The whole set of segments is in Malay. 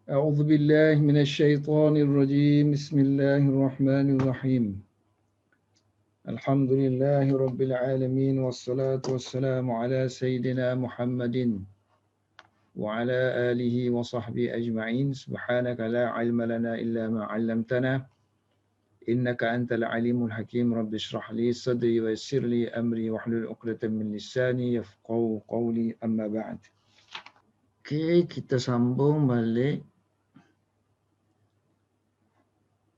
أعوذ بالله من الشيطان الرجيم بسم الله الرحمن الرحيم الحمد لله رب العالمين والصلاة والسلام على سيدنا محمد وعلى آله وصحبه أجمعين سبحانك لا علم لنا إلا ما علمتنا إنك أنت العليم الحكيم رب اشرح لي صدري ويسر لي أمري واحلل عقدة من لساني يفقهوا قولي أما بعد. Okey, kita sambung balik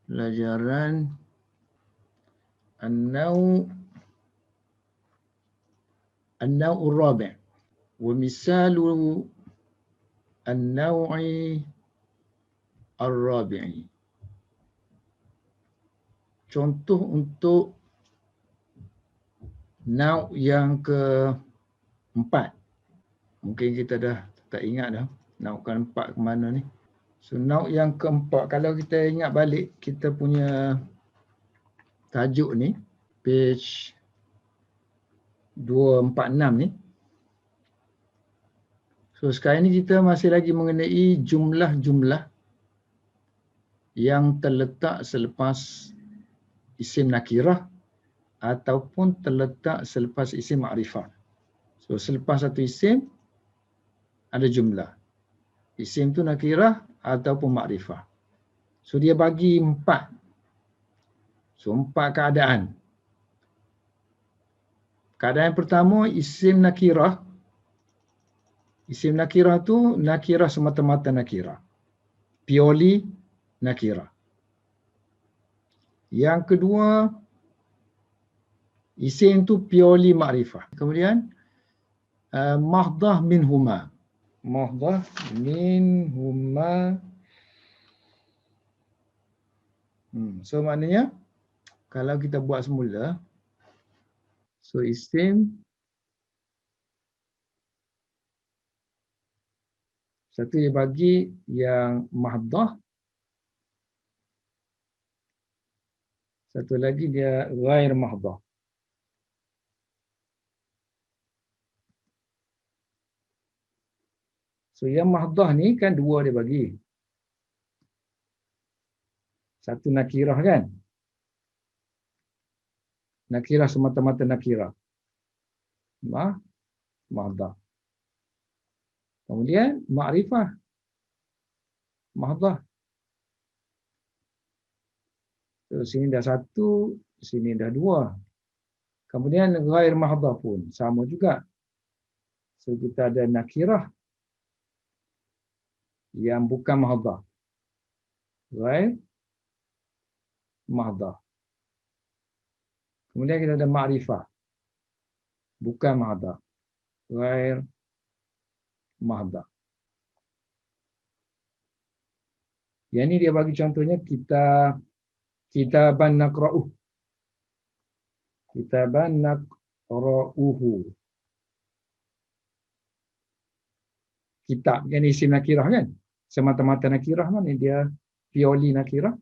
pelajaran النوع الرابع ومثال النوع الرابع. Contoh untuk nauk yang keempat. Mungkin kita dah tak ingat dah nauk keempat ke mana ni. So nauk yang keempat, kalau kita ingat balik kita punya tajuk ni, page 246 ni. So sekarang ni kita masih lagi mengenai jumlah-jumlah yang terletak selepas isim nakirah ataupun terletak selepas isim ma'rifah. So selepas satu isim ada jumlah. Isim tu nakirah ataupun ma'rifah. So dia bagi 4. So 4 keadaan. Keadaan pertama isim nakirah. Isim nakirah tu nakirah semata-mata nakirah. Purely nakirah. Yang kedua, isim tu purely ma'rifah. Kemudian mahdah minhuma. Mahdah minhuma. So maknanya kalau kita buat semula, so isim satu dia bagi yang mahdah, satu lagi dia ghair mahdah. So yang mahdah ni kan dua dia bagi. Satu nakirah kan. Nakirah semata-mata nakirah. Mahdah. Kemudian ma'rifah. Mahdah. So sini dah satu, sini dah dua. Kemudian ghair mahdah pun sama juga. So kita ada nakirah yang bukan mahdah. Ghair mahdah. Kemudian kita ada ma'rifah. Bukan mahdah. Ghair mahdah. Yang ni dia bagi contohnya kitaban naqra'uh. Kitaban naqra'uhu. Kitab yang isim nakirah kan? Semata-mata nakirah mana dia purely nakirah.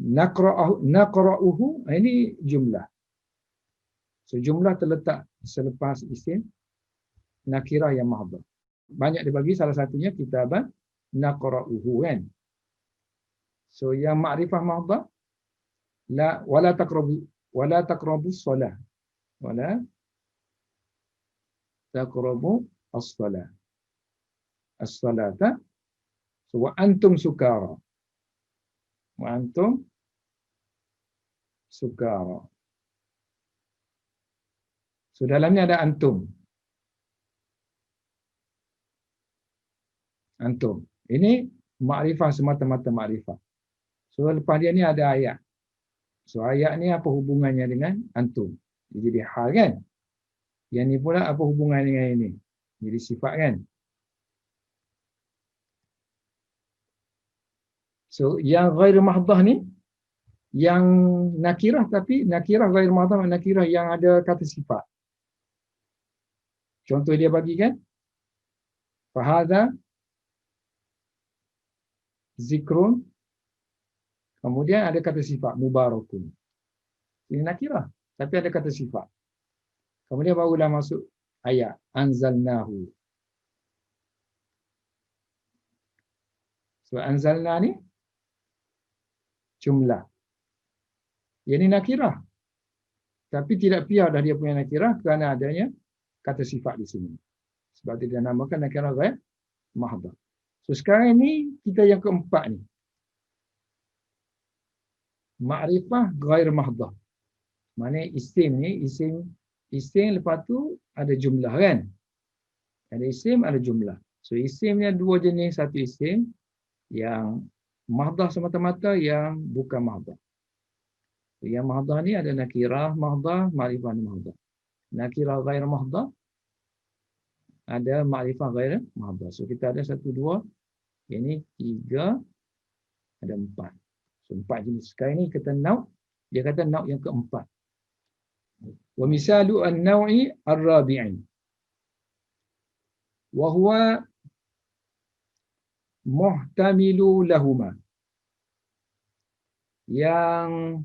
Naqra'uhu ini jumlah. So jumlah terletak selepas isim nakirah yang mahdah. Banyak dibagi, salah satunya kitaban naqra'uhu kan. So yang ma'rifah mahdah la wala taqrabu shalah. Wala taqrabu as-salah. As-salata. So wa antum sukara. Wa antum sukara. So dalamnya ada antum. Antum. Ini ma'rifah semata-mata ma'rifah. So lepas dia ni ada ayat. So ayat ni apa hubungannya dengan antum? Jadi hal kan? Yang ni pula apa hubungan dengan ini? Jadi sifat kan? So yang ghair mahdah ni yang nakirah, tapi nakirah ghair mahdah, nakirah yang ada kata sifat. Contoh dia bagi kan? Fahadha zikrun. Kemudian ada kata sifat mubarakun. Ini nakirah, tapi ada kata sifat. Kemudian barulah masuk ayat anzalnahu. So anzalna ni jumlah. Yang ni nakirah. Tapi tidak piar dah dia punya nakirah kerana adanya kata sifat di sini. Sebab itu dia namakan nakirah ghair mahdah. So sekarang ni kita yang keempat ni. Ma'rifah ghair mahdah. Maknanya isim ni, isim lepas tu ada jumlah kan. Ada isim, ada jumlah. So isimnya dua jenis, satu isim yang mahdah semata-mata, yang bukan mahdah. Yang mahdah ni ada nakirah mahdah, ma'rifah mahdah. Nakirah ghair mahdah, ada ma'rifah ghair mahdah. So kita ada satu, dua, ini tiga, ada empat. So empat jenis. Sekarang ni kita nauk, dia kata nauk yang keempat. Wa misalu an-naw'i ar-rabi'i. Wa huwa muhtamilu lahuma. Yang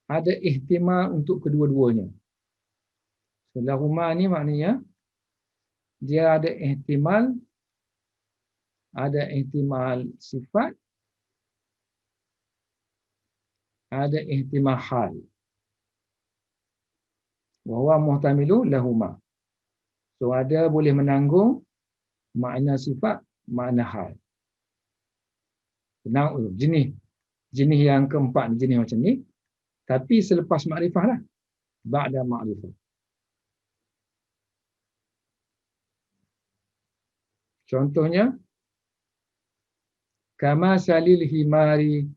ada ihtimal untuk kedua-duanya. So, lahuma ni maknanya dia ada ihtimal sifat, ada ihtimal hal. Wa huwa muhtamilu lahuma. So ada boleh menanggung makna sifat, makna hal. Nah, jenis yang keempat, jenis macam ni. Tapi selepas makrifah lah. Ba'da makrifah. Contohnya, kama salil himari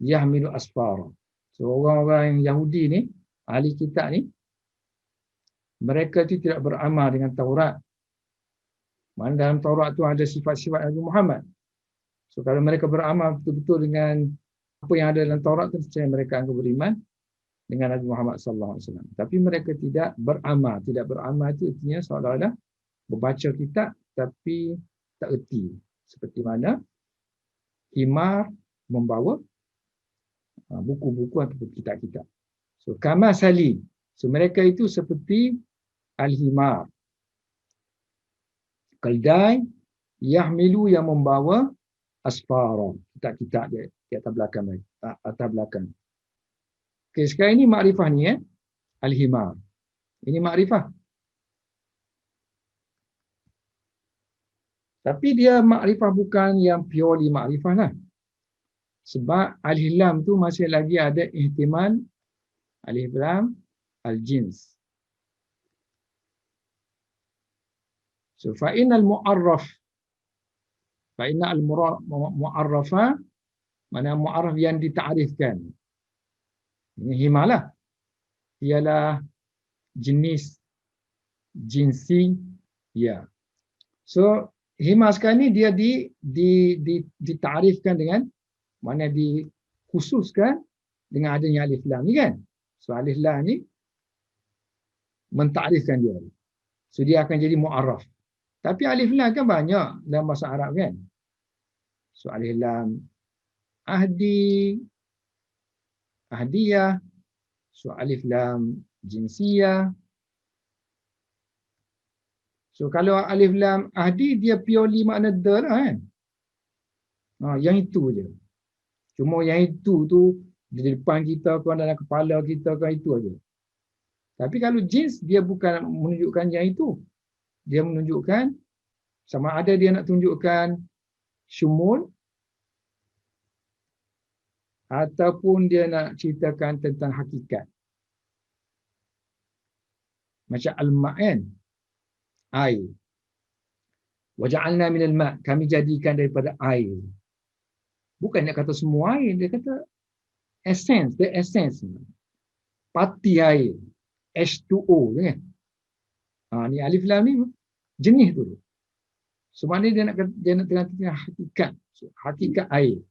yahmilu asfara. So orang-orang yang Yahudi ni, ahli kitab ni, mereka itu tidak beramal dengan Taurat. Mana dalam Taurat tu ada sifat-sifat Nabi Muhammad. So kalau mereka beramal betul-betul dengan apa yang ada dalam Taurat tu, mereka akan beriman dengan Nabi Muhammad sallallahu alaihi wasallam. Tapi mereka tidak beramal. Tidak beramal itu artinya seolah-olah membaca kitab tapi tak erti. Seperti mana himar membawa buku-buku ataupun kitab-kitab. So kama sali. So mereka itu seperti al-himar. Keldai yahmilu yang membawa asfara. Kitab-kitab dia di atas belakang. Okay, sekarang ini makrifah ni al-himar. Ini makrifah. Tapi dia makrifah bukan yang purely makrifah lah. Sebab alif lam tu masih lagi ada ihtimal alif lam al-jins. So fa'inal mu'arraf. Fa'inal mu'arrafa, mana mu'arraf yang ditarifkan. Ini himalah. Ialah jenis jinsi ya. So himar sekarang ni dia ditarifkan dengan mana dikhususkan dengan adanya alif lam ni kan. So alif lam ni mentarifkan dia. So dia akan jadi mu'arraf. Tapi alif lam kan banyak dalam bahasa Arab kan. So alif lam ahdi, ahdiyah. So alif lam jinsiyah. So kalau alif lam ahdi dia purely makna the lah kan. Yang itu je. Cuma yang itu tu di depan kita kan, dalam kepala kita kan, itu aja. Tapi kalau jins dia bukan menunjukkan yang itu. Dia menunjukkan sama ada dia nak tunjukkan syumul ataupun dia nak ceritakan tentang hakikat. Macam al-ma' kan? Air. Wa ja'alna minal ma', kami jadikan daripada air. Bukan nak kata semua air, dia kata essence, the essence. Parti air. H2O kan? Ni alif lam ni jenis tu. So maknanya dia nak tengah hakikat. So, hakikat air.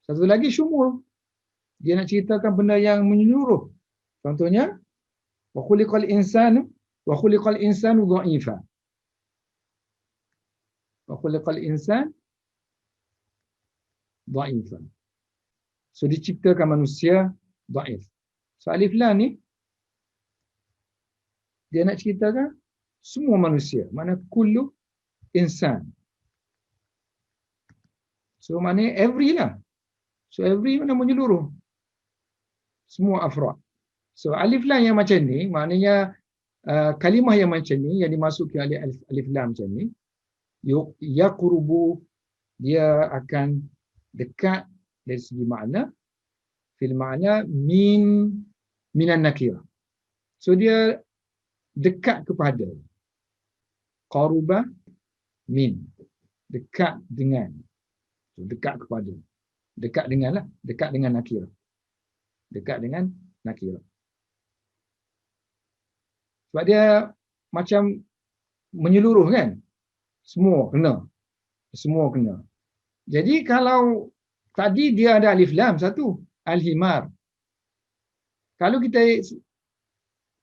Satu lagi syumul. Dia nak ceritakan benda yang menyeluruh. Contohnya wa khuliqal insanu dha'ifa. Wa khuliqal insan dha'ifa. So diciptakan manusia dhaif. So alif lam ni dia nak ceritakan semua manusia. Mana kullu insan. So maknanya every lah. So every mana menyeluruh. Semua afrad. So alif lam yang macam ni, maknanya kalimah yang macam ni, yang dimasuki oleh alif lam macam ni, yaqrubu, dia akan dekat dari segi makna, fil makna minan nakirah. So dia dekat kepada. Qaruba min. Dekat dengan. So, dekat kepada. Dekat dengan lah. Dekat dengan nakirah. Dekat dengan nakirah. Sebab dia macam menyeluruh kan. Semua kena. Semua kena. Jadi kalau tadi dia ada alif lam satu. Al-himar. Kalau kita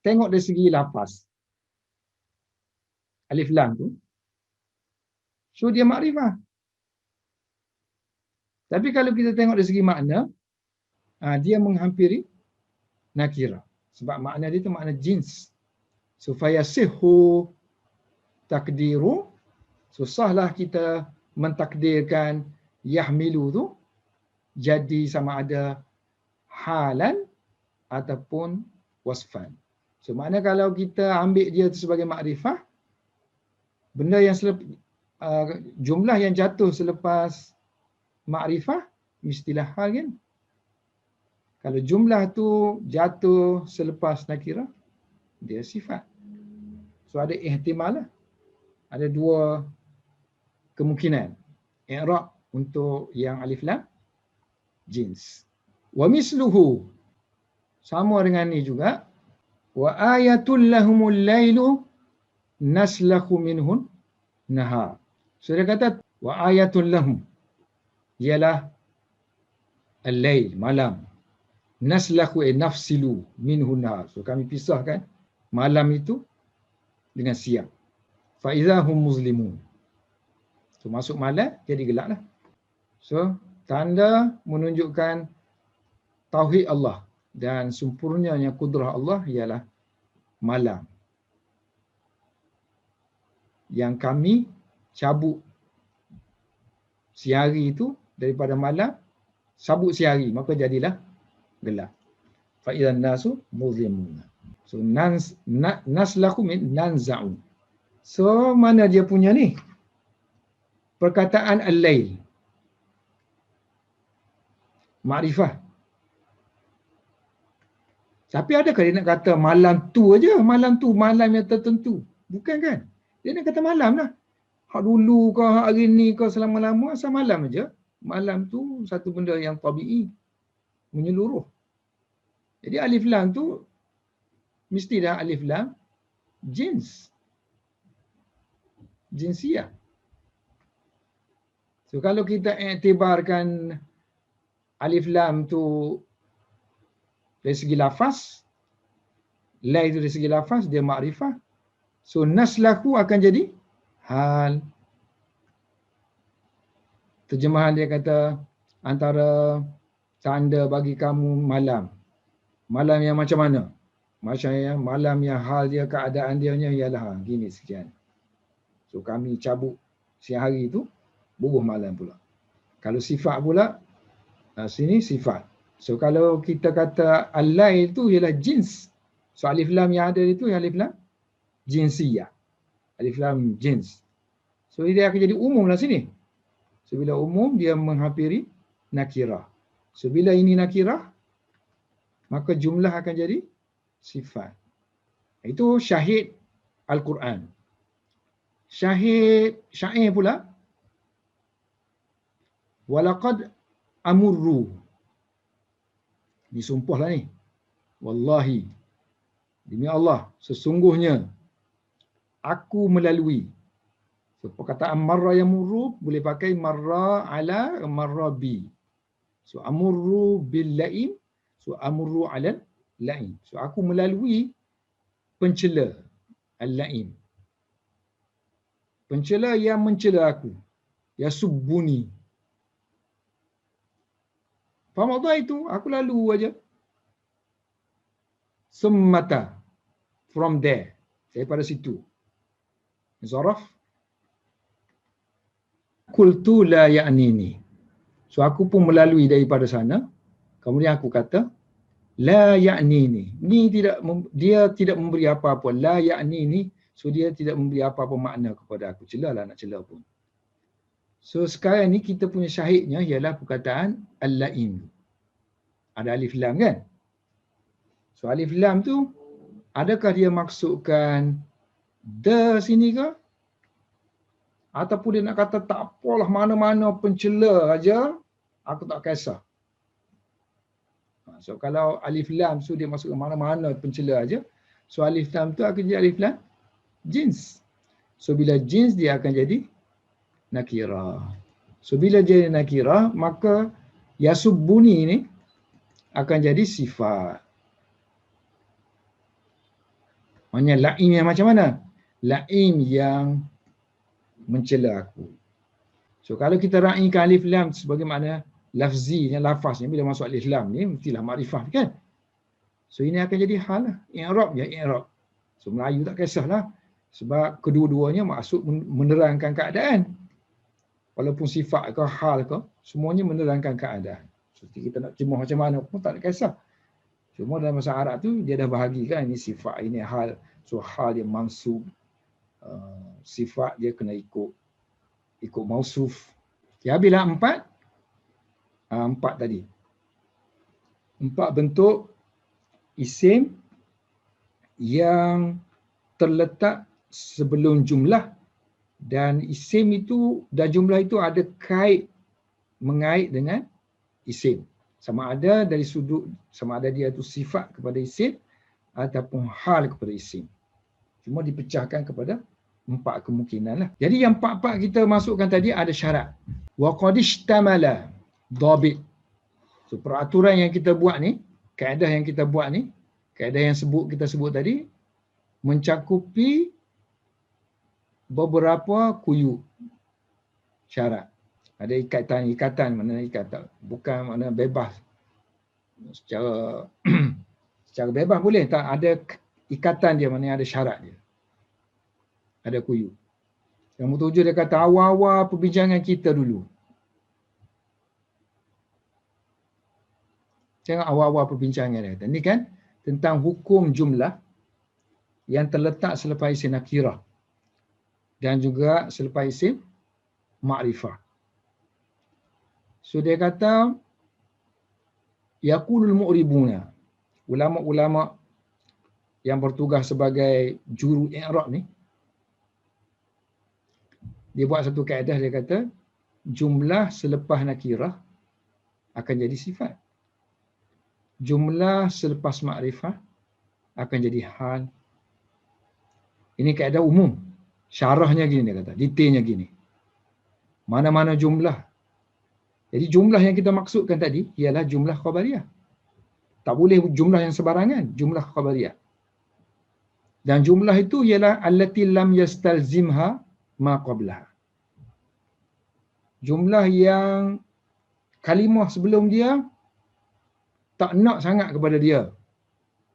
tengok dari segi lafaz. Alif lam tu. So dia makrifah. Tapi kalau kita tengok dari segi makna, dia menghampiri nakirah. Sebab makna dia tu makna jins. So fayasihhu takdiru, susahlah kita mentakdirkan yahmilu tu jadi sama ada halan ataupun wasfan. So makna kalau kita ambil dia sebagai makrifah, benda yang jumlah yang jatuh selepas makrifah mestilah hal kan. Kalau jumlah tu jatuh selepas nakirah, dia sifat. So ada ihtimal lah. Ada dua kemungkinan. I'rab untuk yang alif lam jins. Wa misluhu, sama dengan ni juga, wa ayatul lahumul lailu naslakhu minhun nahar. So dia kata wa ayatul lahum, ialah al-lail, malam. Naslakhu nafsilu minhun nahar. So kami pisahkan malam itu dengan siang. Fa idahum muslimun. So masuk malam jadi gelaplah. So tanda menunjukkan tauhid Allah dan sempurnanya kudrah Allah ialah malam yang kami cabut siari itu daripada malam, sabut siari, maka jadilah gelap. Fa idzan nasu muzlimun. So naslakhu min nanza'u. So mana dia punya ni? Perkataan al-lail. Makrifah. Tapi adakah dia nak kata malam tu aja, malam tu, malam yang tertentu? Bukan kan? Dia nak kata malam lah. Hak dulu ke, hari ni ke, selama-lama, asal malam aja. Malam tu satu benda yang tabi'i, menyeluruh. Jadi alif lam tu mesti dah alif lam jins. Jinsiyah. So kalau kita iktibarkan alif lam tu dari segi lafaz, la itu dari segi lafaz, dia makrifah. So naslakhu akan jadi hal. Terjemahan dia kata antara tanda bagi kamu malam. Malam yang macam mana? Macam yang malam yang hal dia, keadaan dia ialah gini sekian. So kami cabut siang hari itu, bubuh malam pula. Kalau sifat pula, sini sifat. So kalau kita kata al-lail itu ialah jins. So alif lam yang ada itu yang alif lam jinsiyah. Alif lam jins. So dia akan jadi umum lah sini. So bila umum dia menghampiri nakirah. So bila ini nakirah, maka jumlah akan jadi sifat. Itu syahid Al-Quran. Syahid syair pula, walaqad amurru. Disumpahlah ni. Wallahi, demi Allah, sesungguhnya aku melalui. So, perkataan marra yamurru boleh pakai marra ala, marra bi. So amurru bil laim, so amurru ala laim. So aku melalui pencela al-laim. Pencela yang mencela aku. Ya subbuni. Famadha itu aku lalu aja. Summata. From there. Daripada situ. Zaraf. Qultu la ya'nini. So aku pun melalui daripada sana. Kemudian aku kata la ya'ni ni. Ni tidak dia tidak memberi apa-apa. La ya'ni ni, so dia tidak memberi apa-apa makna kepada aku. Celalah nak cela pun. So sekarang ni kita punya syahidnya ialah perkataan al-la'im. Ada alif lam kan? So alif lam tu adakah dia maksudkan the sini ke? Ataupun dia nak kata tak apalah, mana-mana pencela aja, aku tak kisah. So kalau alif lam tu dia masuk ke mana-mana pencela aja, so alif lam tu akan jadi alif lam jins. So bila jins dia akan jadi nakirah. So bila jadi nakirah, maka yasubbuni ni akan jadi sifat. Maksudnya la'im yang macam mana? La'im yang mencela aku. So kalau kita raikan alif lam sebagai makna lafzinya, lafaznya, bila masuk alif lam ni mestilah makrifah kan. So ini akan jadi hal lah. I'rab ya i'rab. So Melayu tak kisahlah. Sebab kedua-duanya maksud menerangkan keadaan. Walaupun sifat ke hal ke, semuanya menerangkan keadaan. So kita nak terjemah macam mana pun tak ada kisah. Cuma dalam bahasa Arab tu dia dah bahagikan ini sifat, ini hal. So hal dia mansub. Sifat dia kena ikut mausuf. Ya, bila empat tadi. 4 bentuk isim yang terletak sebelum jumlah, dan isim itu dan jumlah itu ada mengait dengan isim. Sama ada dari sudut, sama ada dia itu sifat kepada isim ataupun hal kepada isim. Cuma dipecahkan kepada 4 kemungkinan lah. Jadi yang 4 kita masukkan tadi ada syarat. Wa qad ishtamala dhabit. So peraturan yang kita buat ni, kaedah yang kita buat ni, kaedah yang kita sebut tadi mencakupi beberapa kuyuk syarat. Ada ikatan, mana ikatan, bukan mana bebas. Secara bebas boleh, tak ada ikatan dia, mana ada syarat dia. Ada kuyuk. Yang bertuju dia kata awal-awal perbincangan kita dulu. Tengok awal-awal perbincangan dia kata. Ini kan tentang hukum jumlah yang terletak selepas isim nakirah dan juga selepas isim ma'rifah. So dia kata yaqulul mu'ribuna. Ulama-ulama yang bertugas sebagai juru i'rab ni, dia buat satu kaedah, dia kata jumlah selepas nakirah akan jadi sifat. Jumlah selepas makrifah akan jadi hal. Ini kaedah umum. Syarahnya gini dia kata, detailnya gini. Mana-mana jumlah. Jadi jumlah yang kita maksudkan tadi ialah jumlah khabariyah. Tak boleh jumlah yang sebarangan, jumlah khabariyah. Dan jumlah itu ialah allati lam yastalzimha ma qablaha. Jumlah yang kalimah sebelum dia tak nak sangat kepada dia.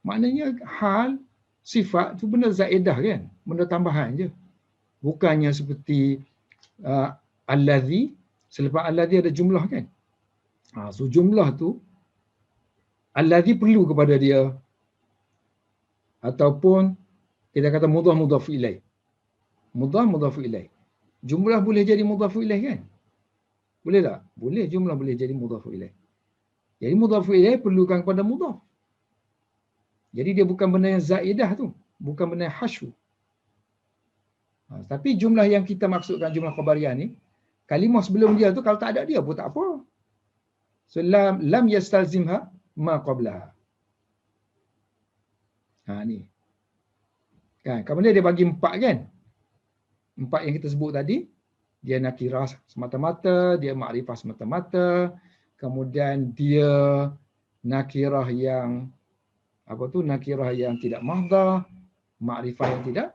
Maknanya hal, sifat tu benda zaidah kan, benda tambahan je. Bukannya seperti allazi, selepas allazi ada jumlah kan. So jumlah tu allazi perlu kepada dia, ataupun kita kata mudhaf ilaih. Mudhaf ilaih. Jumlah boleh jadi mudhaf ilaih kan? Boleh tak? Boleh, jumlah boleh jadi mudhaf ilaih. Jadi mudhaf ilaih perlukan kepada mudhaf. Jadi dia bukan benda yang zaidah tu, bukan benda yang hasyu. Tapi jumlah yang kita maksudkan jumlah khabariyah ni, kalimah sebelum dia tu kalau tak ada dia pun tak apa. So lam yastalzimha ma qablaha. Ni. Kan, kemudian dia bagi 4 kan? 4 yang kita sebut tadi, dia nakirah semata-mata, dia makrifah semata-mata, kemudian dia nakirah yang nakirah yang tidak mahdah, makrifah yang tidak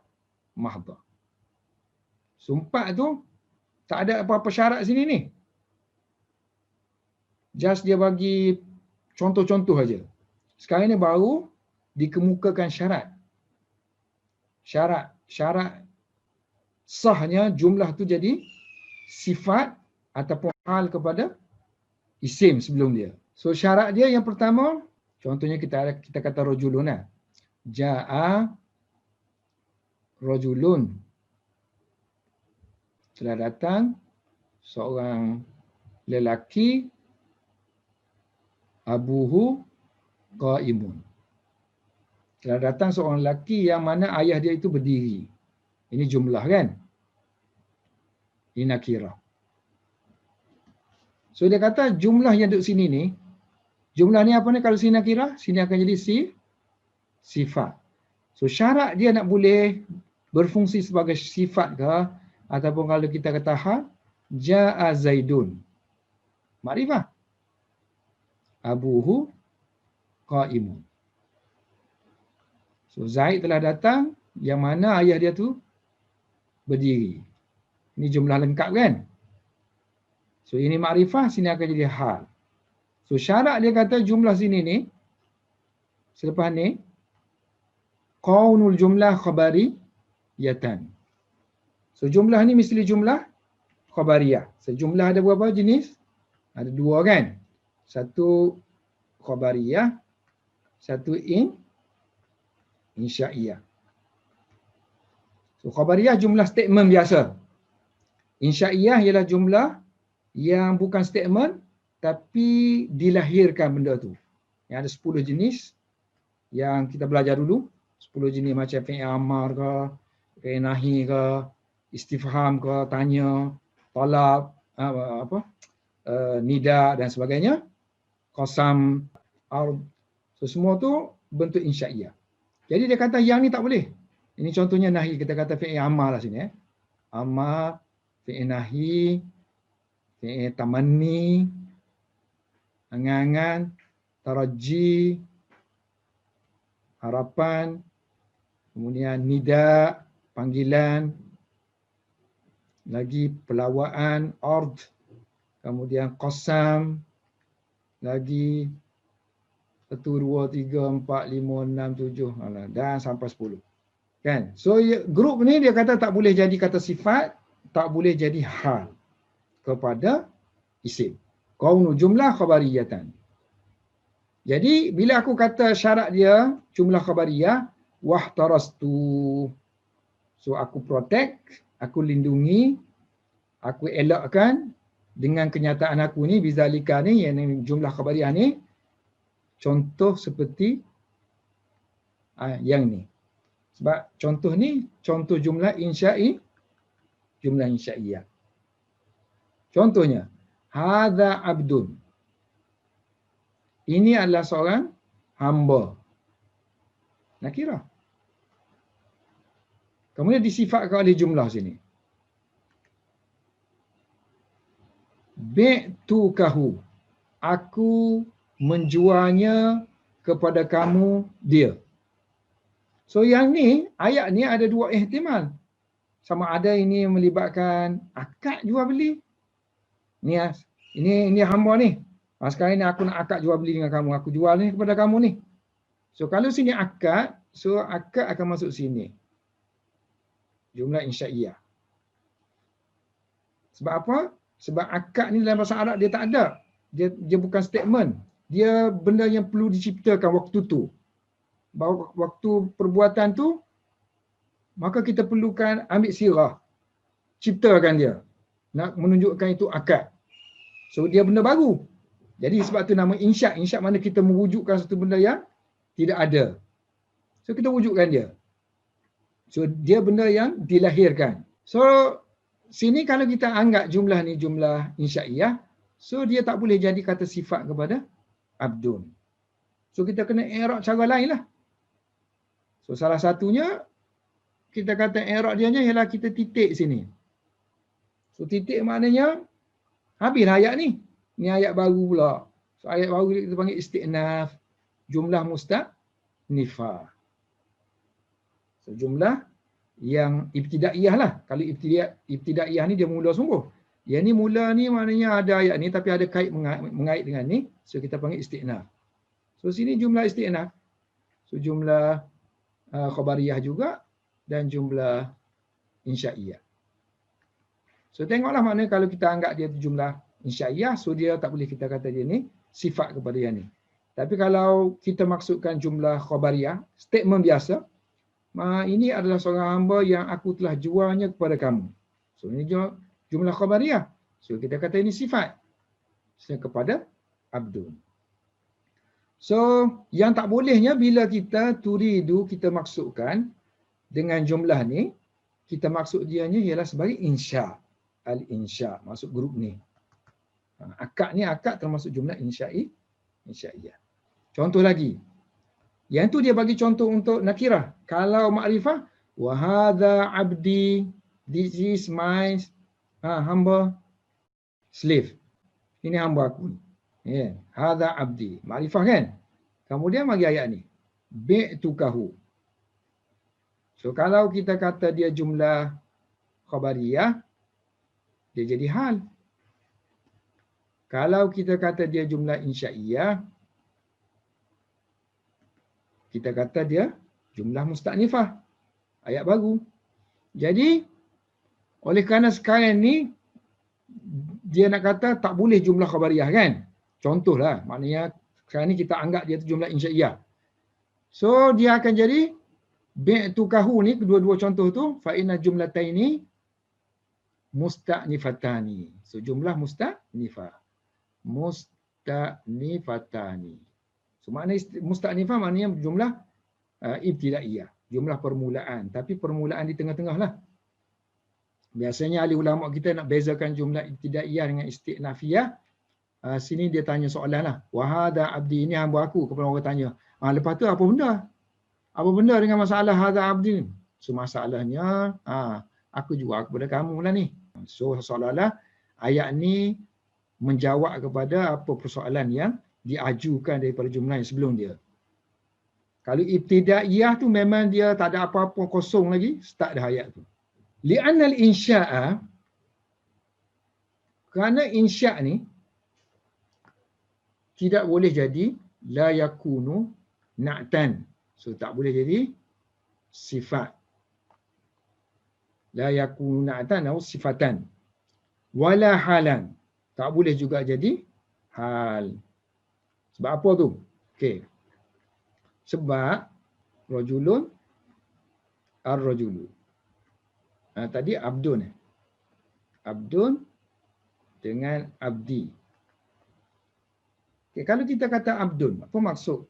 mahdah. So 4 tu tak ada apa-apa syarat sini ni. Just dia bagi contoh-contoh aja. Sekarang ni baru dikemukakan syarat. Syarat sahnya jumlah tu jadi sifat ataupun hal kepada isim sebelum dia. So syarat dia yang pertama, contohnya kita kata rajulun lah. Ja'a rajulun. Telah datang seorang lelaki, abuhu qaimun. Telah datang seorang lelaki yang mana ayah dia itu berdiri. Ini jumlah kan? Ini nakirah. So dia kata jumlah yang duduk sini ni, jumlah ni apa ni kalau sini nakirah? Sini akan jadi sifat. So syarat dia nak boleh berfungsi sebagai sifat ke, ataupun kalau kita kata hal, ja'a Zaidun. Makrifah. Abuhu qaimun. So Zaid telah datang, yang mana ayah dia tu berdiri. Ini jumlah lengkap kan? So ini makrifah, sini akan jadi hal. So syarat dia kata jumlah sini ni, selepas ni, qaunul jumlah khabariyatan. So jumlah ni mesti jumlah khabariyah. So jumlah ada berapa jenis? Ada dua kan? Satu khabariyah, satu insya'iyah. So khabariyah jumlah statement biasa. Insya'iyah ialah jumlah yang bukan statement tapi dilahirkan benda tu. Yang ada 10 jenis yang kita belajar dulu. 10 jenis macam fi'il amar ke, fi'il nahi ke, istifham ke, tanya, talab, nida dan sebagainya. Qasam, ard. So semua tu bentuk insya'iyah. Jadi dia kata yang ni tak boleh. Ini contohnya nahi, kita kata fi'il amar lah sini. Amar, fi'il nahi, fi'il tamanni, angan-angan, taraji, harapan, kemudian nida, panggilan, lagi pelawaan, ard, kemudian qasam, lagi 1, 2, 3, 4, 5, 6, 7 dan sampai 10. Kan? So grup ni dia kata tak boleh jadi kata sifat, tak boleh jadi hal kepada isim. Qaunu jumlah khabariyatan. Jadi bila aku kata syarat dia jumlah khabariyah, wahtarastu. So aku protect, aku lindungi, aku elakkan dengan kenyataan aku ni, bizalika ni, yang jumlah khabariyah ni, contoh seperti yang ni. Sebab contoh ni, contoh jumlah jumlah insya'iyah. Contohnya, hadza abdun. Ini adalah seorang hamba. Nakirah. Kemudian disifatkan oleh jumlah sini. Bi'tukahu. Aku menjualnya kepada kamu dia. So yang ni, ayat ni ada dua ihtimal. Sama ada ini melibatkan akad jual beli. Ini hamba ni. Sekarang ni aku nak akad jual beli dengan kamu. Aku jual ni kepada kamu ni. So kalau sini akad, so akad akan masuk sini. Jumlah insya'iyah. Sebab apa? Sebab akad ni dalam bahasa Arab dia tak ada. Dia bukan statement. Dia benda yang perlu diciptakan waktu tu. Waktu perbuatan tu, maka kita perlukan ambil sirah. Ciptakan dia. Nak menunjukkan itu akad. So dia benda baru. Jadi sebab tu nama insya'. Insya' mana kita mewujudkan satu benda yang tidak ada. So kita wujudkan dia. So dia benda yang dilahirkan. So sini kalau kita anggap jumlah ni jumlah insya'iyah, so dia tak boleh jadi kata sifat kepada abdun. So kita kena i'rab cara lain lah. So salah satunya kita kata i'rab dia ialah kita titik sini. So titik maknanya habislah ayat ni. Ni ayat baru pula. So ayat baru kita panggil isti'naf, jumlah musta'nifah. So jumlah yang ibtidaiyah lah. Kalau ibtidaiyah ni dia mula sungguh. Yang ni mula ni maknanya ada ayat ni tapi ada kait mengait dengan ni. So kita panggil isti'naf. So sini jumlah isti'naf. So jumlah khabariyah juga dan jumlah insya'iyah. So tengoklah maknanya kalau kita anggap dia jumlah insya'iyah, so dia tak boleh kita kata dia ni sifat kepada yang ni. Tapi kalau kita maksudkan jumlah khabariyah, statement biasa, ini adalah seorang hamba yang aku telah jualnya kepada kamu. So ini jumlah khabariyah. So kita kata ini sifat kepada abdun. So yang tak bolehnya bila kita turidu, kita maksudkan dengan jumlah ni, kita maksud dianya ialah sebagai insya. Al-insya, masuk grup ni. Akad ni, akad termasuk jumlah insya'iyah. Contoh lagi. Yang tu dia bagi contoh untuk nakirah. Kalau makrifah, wa hadha abdi, this is my hamba, slave. Ini hamba aku. Ya, hadha abdi. Makrifah kan? Kemudian bagi ayat ni. Bi'tukahu. So kalau kita kata dia jumlah khabariyah, dia jadi hal. Kalau kita kata dia jumlah insya'iyah, kita kata dia jumlah musta'nifah. Ayat baru. Jadi, oleh kerana sekarang ni, dia nak kata tak boleh jumlah khabariyah kan? Contohlah, maknanya sekarang ni kita anggap dia tu jumlah insya'iyah. So, dia akan jadi, bi'tukahu ni, kedua-dua contoh tu, fa'inna jumlataini musta'nifatani. So, jumlah musta'nifah. Musta'nifatani. So maknanya musta'nifah maknanya jumlah ibtidaiyah, jumlah permulaan. Tapi permulaan di tengah-tengah lah. Biasanya ahli ulama kita nak bezakan jumlah ibtidaiyah dengan istiqnafiyah. Sini dia tanya soalan lah. Wahada abdi, ini hamba aku. Kepada orang tanya. Lepas tu apa benda? Apa benda dengan masalah hada abdi? So masalahnya, aku jual kepada kamu lah ni. So seolah-olah ayat ni menjawab kepada apa persoalan yang diajukan daripada jumlah yang sebelum dia. Kalau ibtidaiyah tu memang dia tak ada apa-apa, kosong lagi, start dah ayat tu. Li'annal insya'a, kerana insya' ni tidak boleh jadi la yakunu na'tan. So tak boleh jadi sifat. La yakunu na'tan atau sifatan. Wala halan. Tak boleh juga jadi hal. Sebab apa tu? Okey. Sebab rajulun ar-rajulu. Tadi abdun. Abdun dengan abdi. Okay, kalau kita kata abdun, apa maksud?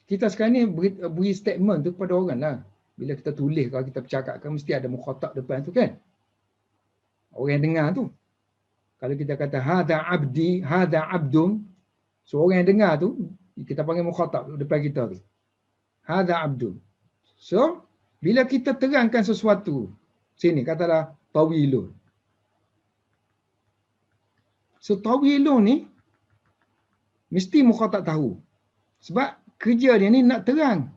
Kita sekarang ni beri statement tu kepada orang lah. Bila kita tulis, kalau kita bercakap kan mesti ada mukhatab depan tu kan? Orang yang dengar tu. Kalau kita kata hadha abdi, hadha abdun, so orang yang dengar tu, kita panggil mukhatab depan kita tu. Hadha abdun. So, bila kita terangkan sesuatu, sini katalah tawilun. So, tawilun ni, mesti mukhatab tahu. Sebab kerja dia ni nak terang.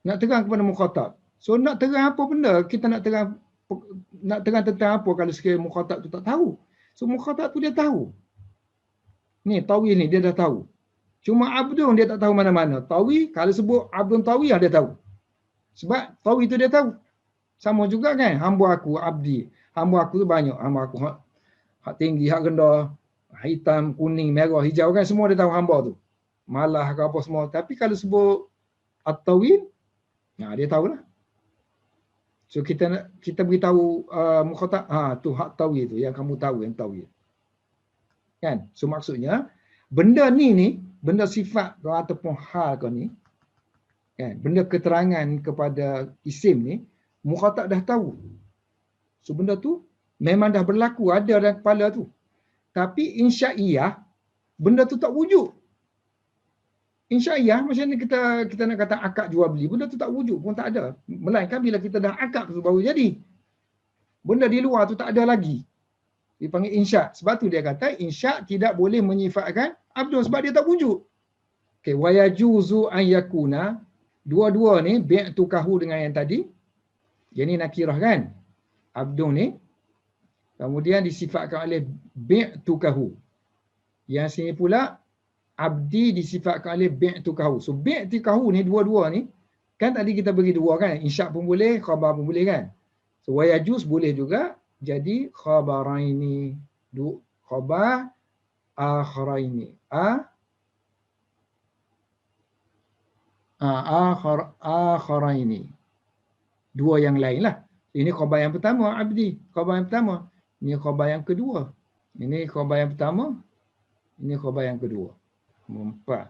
Nak terang kepada mukhatab. So, nak terang apa benda? Kita nak terang tentang apa kalau sekiranya mukhatab tu tak tahu. So, mukhatab tu dia tahu. Ni, tawil ni dia dah tahu. Cuma abdun dia tak tahu mana-mana. Tawi, kalau sebut abdun tawi dia tahu. Sebab tawi tu dia tahu. Sama juga kan, hamba aku, abdi. Hamba aku tu banyak. Hamba aku hak tinggi, hak rendah, hitam, kuning, merah, hijau kan, semua dia tahu hamba tu. Malah ke apa semua. Tapi kalau sebut at-tawil, dia tahulah. So kita beritahu mukhatab, tu hak tawi tu yang kamu tahu, yang tawi. Kan? So maksudnya benda ni benda sifat ataupun hal kau ni, kan? Benda keterangan kepada isim ni, mukhatab dah tahu. So benda tu memang dah berlaku, ada dalam kepala tu. Tapi insya'iyah, benda tu tak wujud. Insya'iyah, macam ni kita nak kata akad jual beli, benda tu tak wujud pun tak ada. Melainkan bila kita dah akad tu baru jadi. Benda di luar tu tak ada lagi. Dipanggil insya'. Sebab tu dia kata insya' tidak boleh menyifatkan abdun sebab dia tak wujud. Okey, wa yajuzu an yakuna, dua-dua ni bi'tukahu dengan yang tadi. Yang ni nakirah kan? Abdun ni kemudian disifatkan oleh bi'tukahu. Yang sini pula abdi disifatkan oleh bi'tukahu. So bi'tukahu ni dua-dua ni kan tadi kita bagi dua kan, insya' pun boleh, khabar pun boleh kan. So wa yajuz boleh juga jadi khabaraini, Khabar akharaini. Akharaini. Dua yang lain lah. Ini khabar yang pertama, abdi. Khabar yang pertama. Ini khabar yang kedua. Ini khabar yang pertama. Ini khabar yang kedua. 4.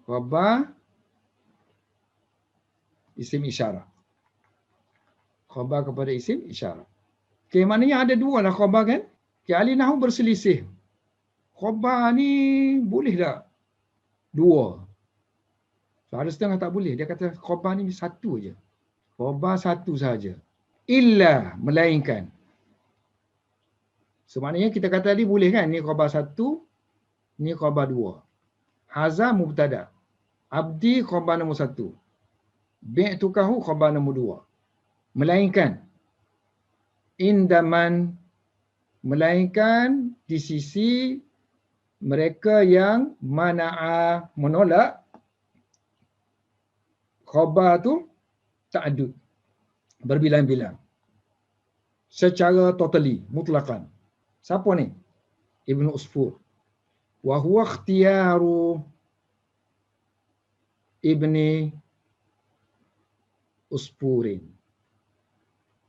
Khabar isim isyarat. Khabar kepada isim isyarat. Okey, maknanya ada dua lah khabar kan? Okay, ahli nahwu berselisih. Khabar ni boleh tak? Dua. So, ada setengah tak boleh. Dia kata khabar ni satu aja. Khabar satu saja. Illa, melainkan. So, maknanya kita kata tadi boleh kan? Ni khabar satu, ni khabar dua. Haza mubtada. Abdi khabar nombor satu. Bi'tukahu khabar nombor dua. Melainkan. Indaman. Melainkan di sisi mereka yang mana'a, menolak khabar tu ta'addud, berbilang-bilang secara totally, mutlakan. Siapa ni? Ibnu Usfur. Wa huwa ikhtiyaru Ibni Usfurin.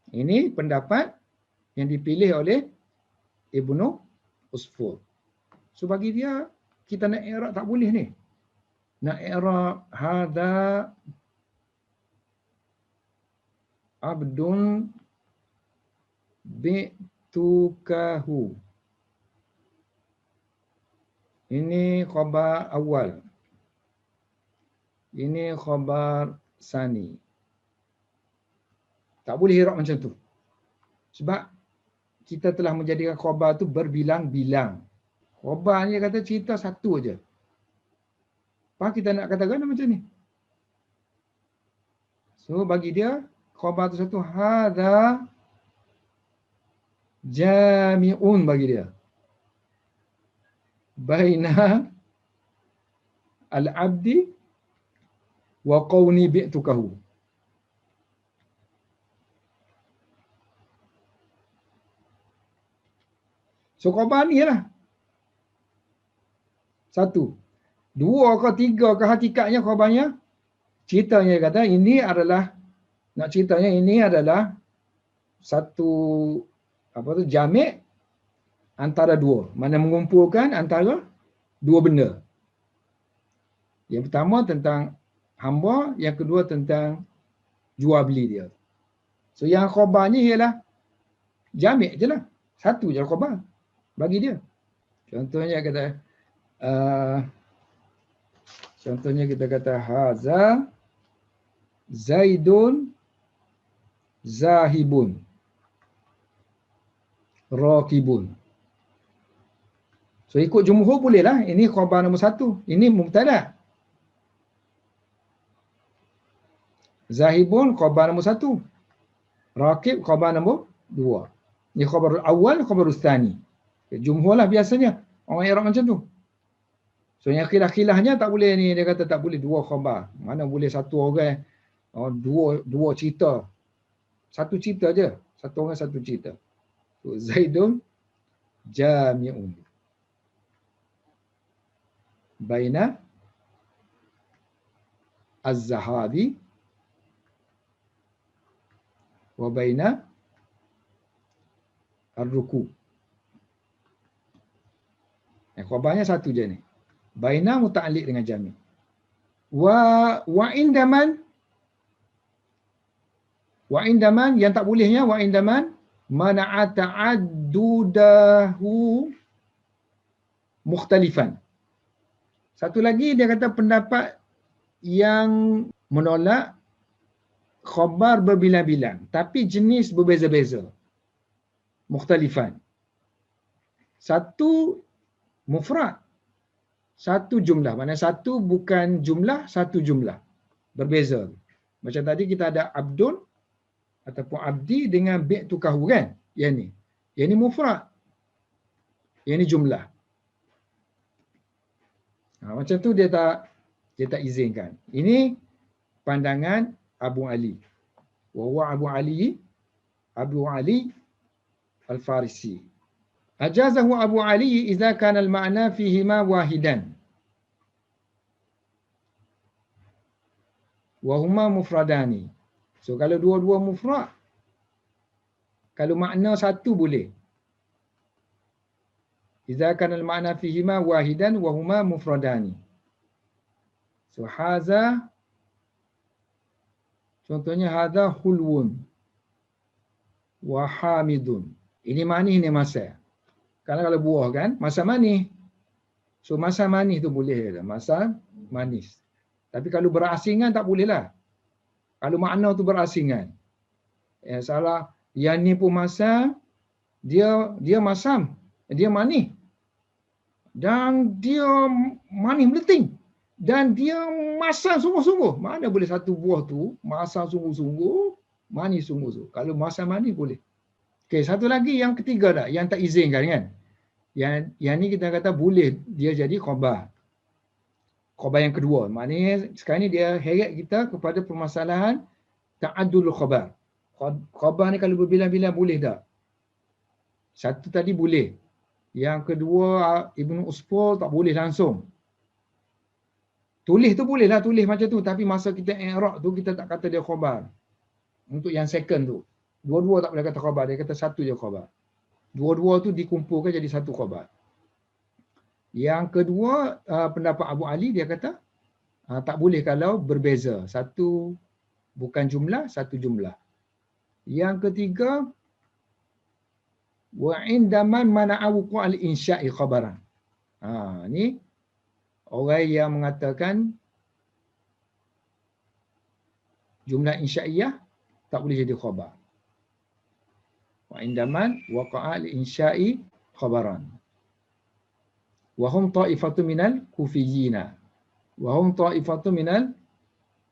Ini pendapat yang dipilih oleh Ibnu Usfur. So bagi dia, kita nak i'rab tak boleh ni. Nak i'rab hadza abdun bi'tukahu. Ini khabar awal. Ini khabar sani. Tak boleh i'rab macam tu. Sebab kita telah menjadikan khabar tu berbilang-bilang. Khabar ni kata cerita satu aja. Apa kita nak katakan macam ni? So bagi dia khabar tu satu, hadza jami'un bagi dia. Baina al-abdi wa qawni bi'tukahu. So khabar ni lah. Satu. Dua ke tiga ke hakikatnya khabarnya. Ceritanya kata ini adalah, nak ceritanya ini adalah satu jami' antara dua. Mana mengumpulkan antara dua benda. Yang pertama tentang hamba, yang kedua tentang jual beli dia. So yang khabarnya ialah jami' je lah. Satu je khabar bagi dia. Contohnya kita kata haza Zaidun zahibun rakibun. So ikut jumhur boleh lah. Ini khabar nombor satu. Ini mubtada. Zahibun khabar nombor satu. Rakib khabar nombor dua. Ini khabar awal, khabar tsani. Jumhur lah biasanya. Orang i'rab macam tu. So yang khilaf-khilafnya tak boleh ni. Dia kata tak boleh dua khabar. Mana boleh satu orang. Dua cerita. Satu cerita je. Satu orang satu cerita. So, Zaidun jami'un. Baina az-zahabi wa baina ar-ruku. Khabarnya satu je ni. Baina muta'alliq dengan jami'. Wa indaman yang tak bolehnya wa indaman mana'a ta'addudahu mukhtalifan. Satu lagi dia kata pendapat yang menolak khabar berbilang-bilang tapi jenis berbeza-beza. Mukhtalifan. Satu mufrad. Satu jumlah. Maksudnya satu bukan jumlah, satu jumlah. Berbeza. Macam tadi kita ada abdun ataupun abdi dengan bi'tukahu kan? Yang ni. Yang ni mufrad. Yang ni jumlah. Macam tu dia tak izinkan. Ini pandangan Abu Ali. Wa huwa Abu Ali Al-Farisi. Ajazahu Abu Ali idza kana al-ma'na fihima wahidan wa huma mufradani. So kalau dua-dua mufrad, kalau makna satu boleh. Idza kana al-ma'na fihima wahidan wa huma mufradani. So hadza, contohnya hadza hulwun wa hamidun. Ini manis, ini masam. Kalau buah kan, masam manis. So masam manis tu boleh dah. Masam manis. Tapi kalau berasingan tak boleh lah. Kalau makna tu berasingan. Salah. Yang ni pun masam, dia masam, dia manis. Dan dia manis meleting. Dan dia masam sungguh-sungguh. Mana boleh satu buah tu masam sungguh-sungguh, manis sungguh-sungguh. Kalau masam manis boleh. Okey, satu lagi yang ketiga dah, yang tak izinkan kan. Yang ni kita kata boleh dia jadi khabar. Khabar yang kedua. Maknanya sekarang ni dia heret kita kepada permasalahan ta'addul khabar. Khabar ni kalau berbilang-bilang boleh tak? Satu tadi boleh. Yang kedua Ibnu Usfur tak boleh langsung. Tulis tu boleh lah, tulis macam tu. Tapi masa kita i'rab tu kita tak kata dia khabar. Untuk yang second tu. Dua-dua tak boleh kata khabar. Dia kata satu je khabar. Dua-dua tu dikumpulkan jadi satu khabar. Yang kedua, pendapat Abu Ali dia kata tak boleh kalau berbeza. Satu bukan jumlah, satu jumlah. Yang ketiga, wa indaman mana'u qal insya'i khabaran. Ni orang yang mengatakan jumlah insya'iyah tak boleh jadi khabar. Wa indaman waqa'a al-insya'i khabaran. Wa hum ta'ifatu minal kufiyyina. Wa hum ta'ifatu minal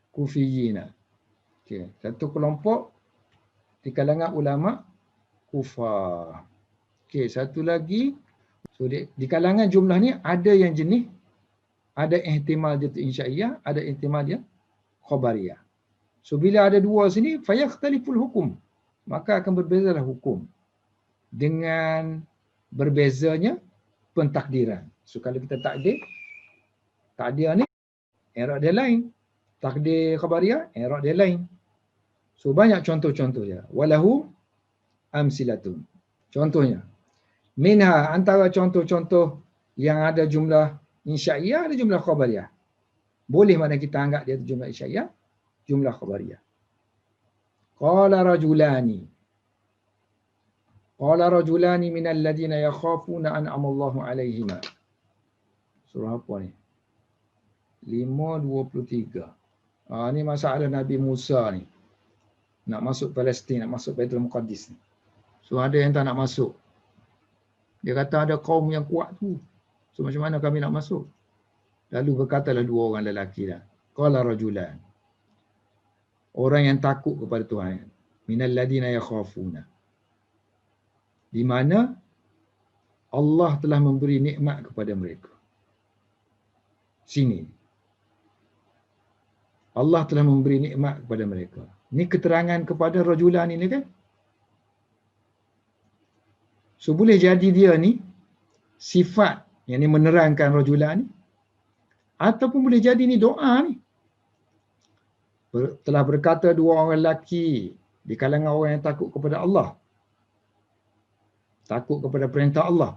kufiyyina. Okey, satu kelompok di kalangan ulama Kufah. Okey, satu lagi. So di kalangan jumlah ni ada yang jenis, ada ihtimal dia insya'iyah, ada ihtimal dia khabariyah. So bila ada dua sini, fayakhtaliful hukum. Maka akan berbezalah hukum dengan berbezanya pentakdiran. So kalau kita takdir ni i'rab dia lain. Takdir khabariyah, i'rab dia lain. So banyak contoh-contoh dia. Walahu amsilatun. Contohnya, minha antara contoh-contoh yang ada jumlah insya'iyah, ada jumlah khabariyah. Boleh mana kita anggap dia jumlah insya'iyah, jumlah khabariyah. Qala rajulani. Qala rajulani minal ladina yakhafuna an'ama Allahu alaihima. Surah apa ni? 5:23. Ni masalah Nabi Musa ni. Nak masuk Palestin, nak masuk Baitul Muqaddis ni. So ada yang tak nak masuk. Dia kata ada kaum yang kuat tu. So macam mana kami nak masuk? Lalu berkatalah dua orang lelaki dah. Qala rajulan. Orang yang takut kepada Tuhan. Minal ladina yakhafuna. Di mana Allah telah memberi nikmat kepada mereka. Sini. Allah telah memberi nikmat kepada mereka. Ini keterangan kepada rajulan ini kan? So boleh jadi dia ni sifat yang ni menerangkan rajulan ni, ataupun boleh jadi ni doa ni. Telah berkata dua orang lelaki di kalangan orang yang takut kepada Allah. Takut kepada perintah Allah.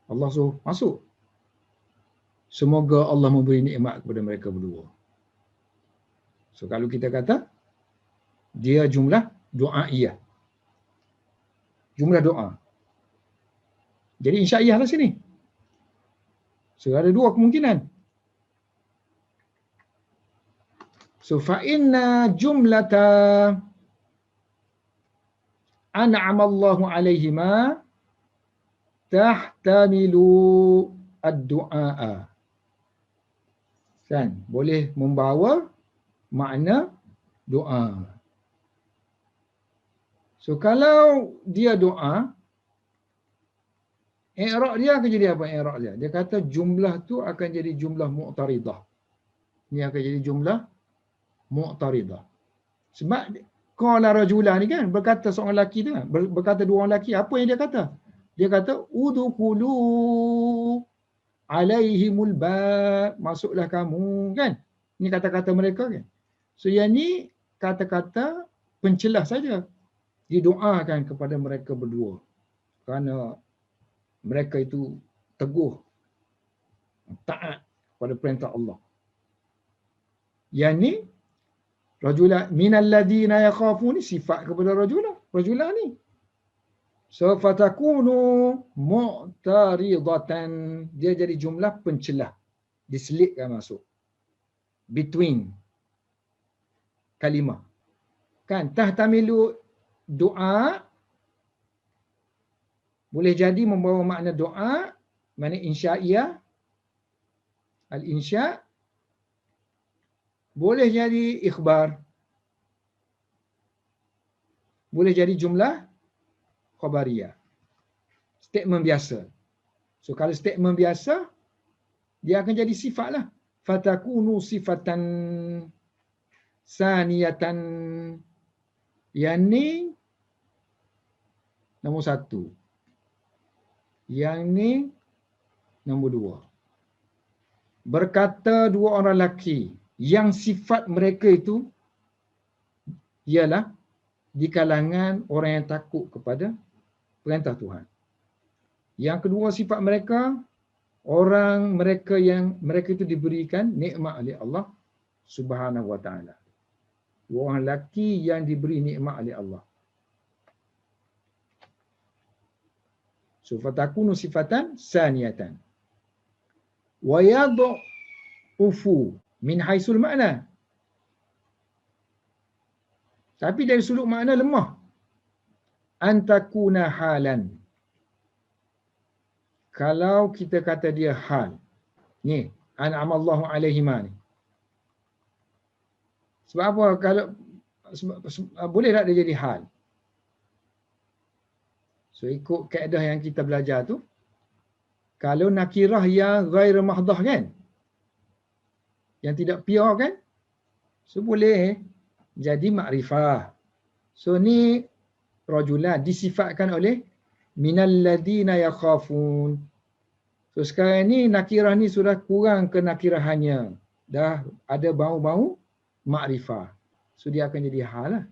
Allah suruh masuk. Semoga Allah memberi nikmat kepada mereka berdua. So kalau kita kata dia jumlah doaiyah. Jumlah doa. Jadi insya'iyah lah sini. So ada dua kemungkinan. So fa inna jumlata an'ama Allahu alaihima tahtamilu ad-du'a. Kan? Boleh membawa makna doa. So kalau dia doa, i'rab dia akan jadi apa i'rab dia? Dia kata jumlah tu akan jadi jumlah mu'taridah. Ini akan jadi jumlah mu'taridah. Sebab qala rajulan ni kan berkata seorang lelaki tu kan, berkata dua orang lelaki, apa yang dia kata? Dia kata udkhulu alaihimul bab, masuklah kamu, kan? Ini kata-kata mereka, kan? So yang ni kata-kata pencelah saja. Didoakan kepada mereka berdua kerana mereka itu teguh taat pada perintah Allah. Yang ni rajula minal ladina yakhafun, sifat kepada rajula ni. So fatakunu mu'taridatan, dia jadi jumlah pencelah, diselitkan masuk between kalimah, kan? Tahtamilu doa boleh jadi membawa makna doa, makna insya'iyah, al-insya', boleh jadi ikhbar, boleh jadi jumlah khabariyah, statement biasa. So kalau statement biasa, dia akan jadi sifat lah. Fatakunu sifatan saniyatan. Yang ni nombor 1. Yang ni nombor 2. Berkata dua orang lelaki yang sifat mereka itu ialah di kalangan orang yang takut kepada perintah Tuhan. Yang kedua sifat mereka, orang mereka itu diberikan nikmat oleh Allah Subhanahu wa taala. Dua orang lelaki yang diberi nikmat oleh Allah. So fatakunu sifatan saniyatan. Wa yad'ufu min haisul makna. Tapi dari sudut makna lemah. Antakuna halan. Kalau kita kata dia hal. Ni, an'amallahu alaihima ni. Sebab apa? Kalau boleh tak dia jadi hal? So ikut kaedah yang kita belajar tu, kalau nakirah yang ghair mahdah, kan? Yang tidak pure, kan? So boleh jadi makrifah. So ni rajulan disifatkan oleh minal ladina yakhafun. So sekarang ni nakirah ni sudah kurang ke nakirahannya. Dah ada bau-bau makrifah. So dia akan jadi hal lah.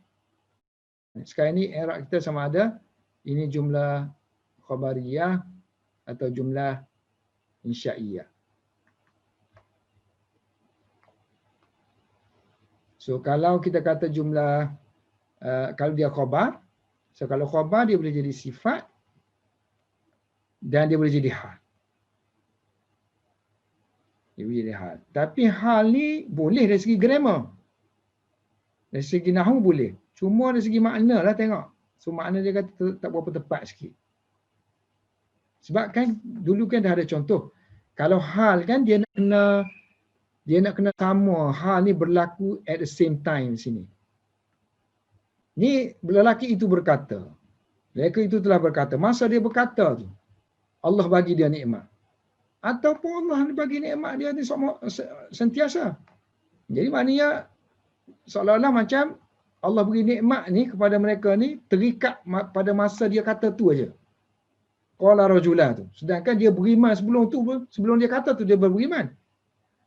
Sekarang ni i'rab kita sama ada ini jumlah khabariyah atau jumlah insya'iyah. So kalau kita kata jumlah kalau dia khabar, so kalau khabar dia boleh jadi sifat dan dia boleh jadi hal. Dia boleh jadi hal. Tapi hal ni boleh dari segi grammar. Dari segi nahwu boleh. Cuma dari segi makna lah tengok. So makna dia kata tak berapa tepat sikit. Sebab kan dulu kan dah ada contoh. Kalau hal kan dia nak kena sama. Hal ni berlaku at the same time sini. Ni lelaki itu berkata. Lelaki itu telah berkata. Masa dia berkata tu, Allah bagi dia nikmat. Ataupun Allah bagi nikmat dia ni sentiasa. Jadi maknanya seolah-olah macam Allah beri nikmat ni kepada mereka ni terikat pada masa dia kata tu aja. Qala rajulah tu. Sedangkan dia beriman sebelum tu, sebelum dia kata tu dia beriman.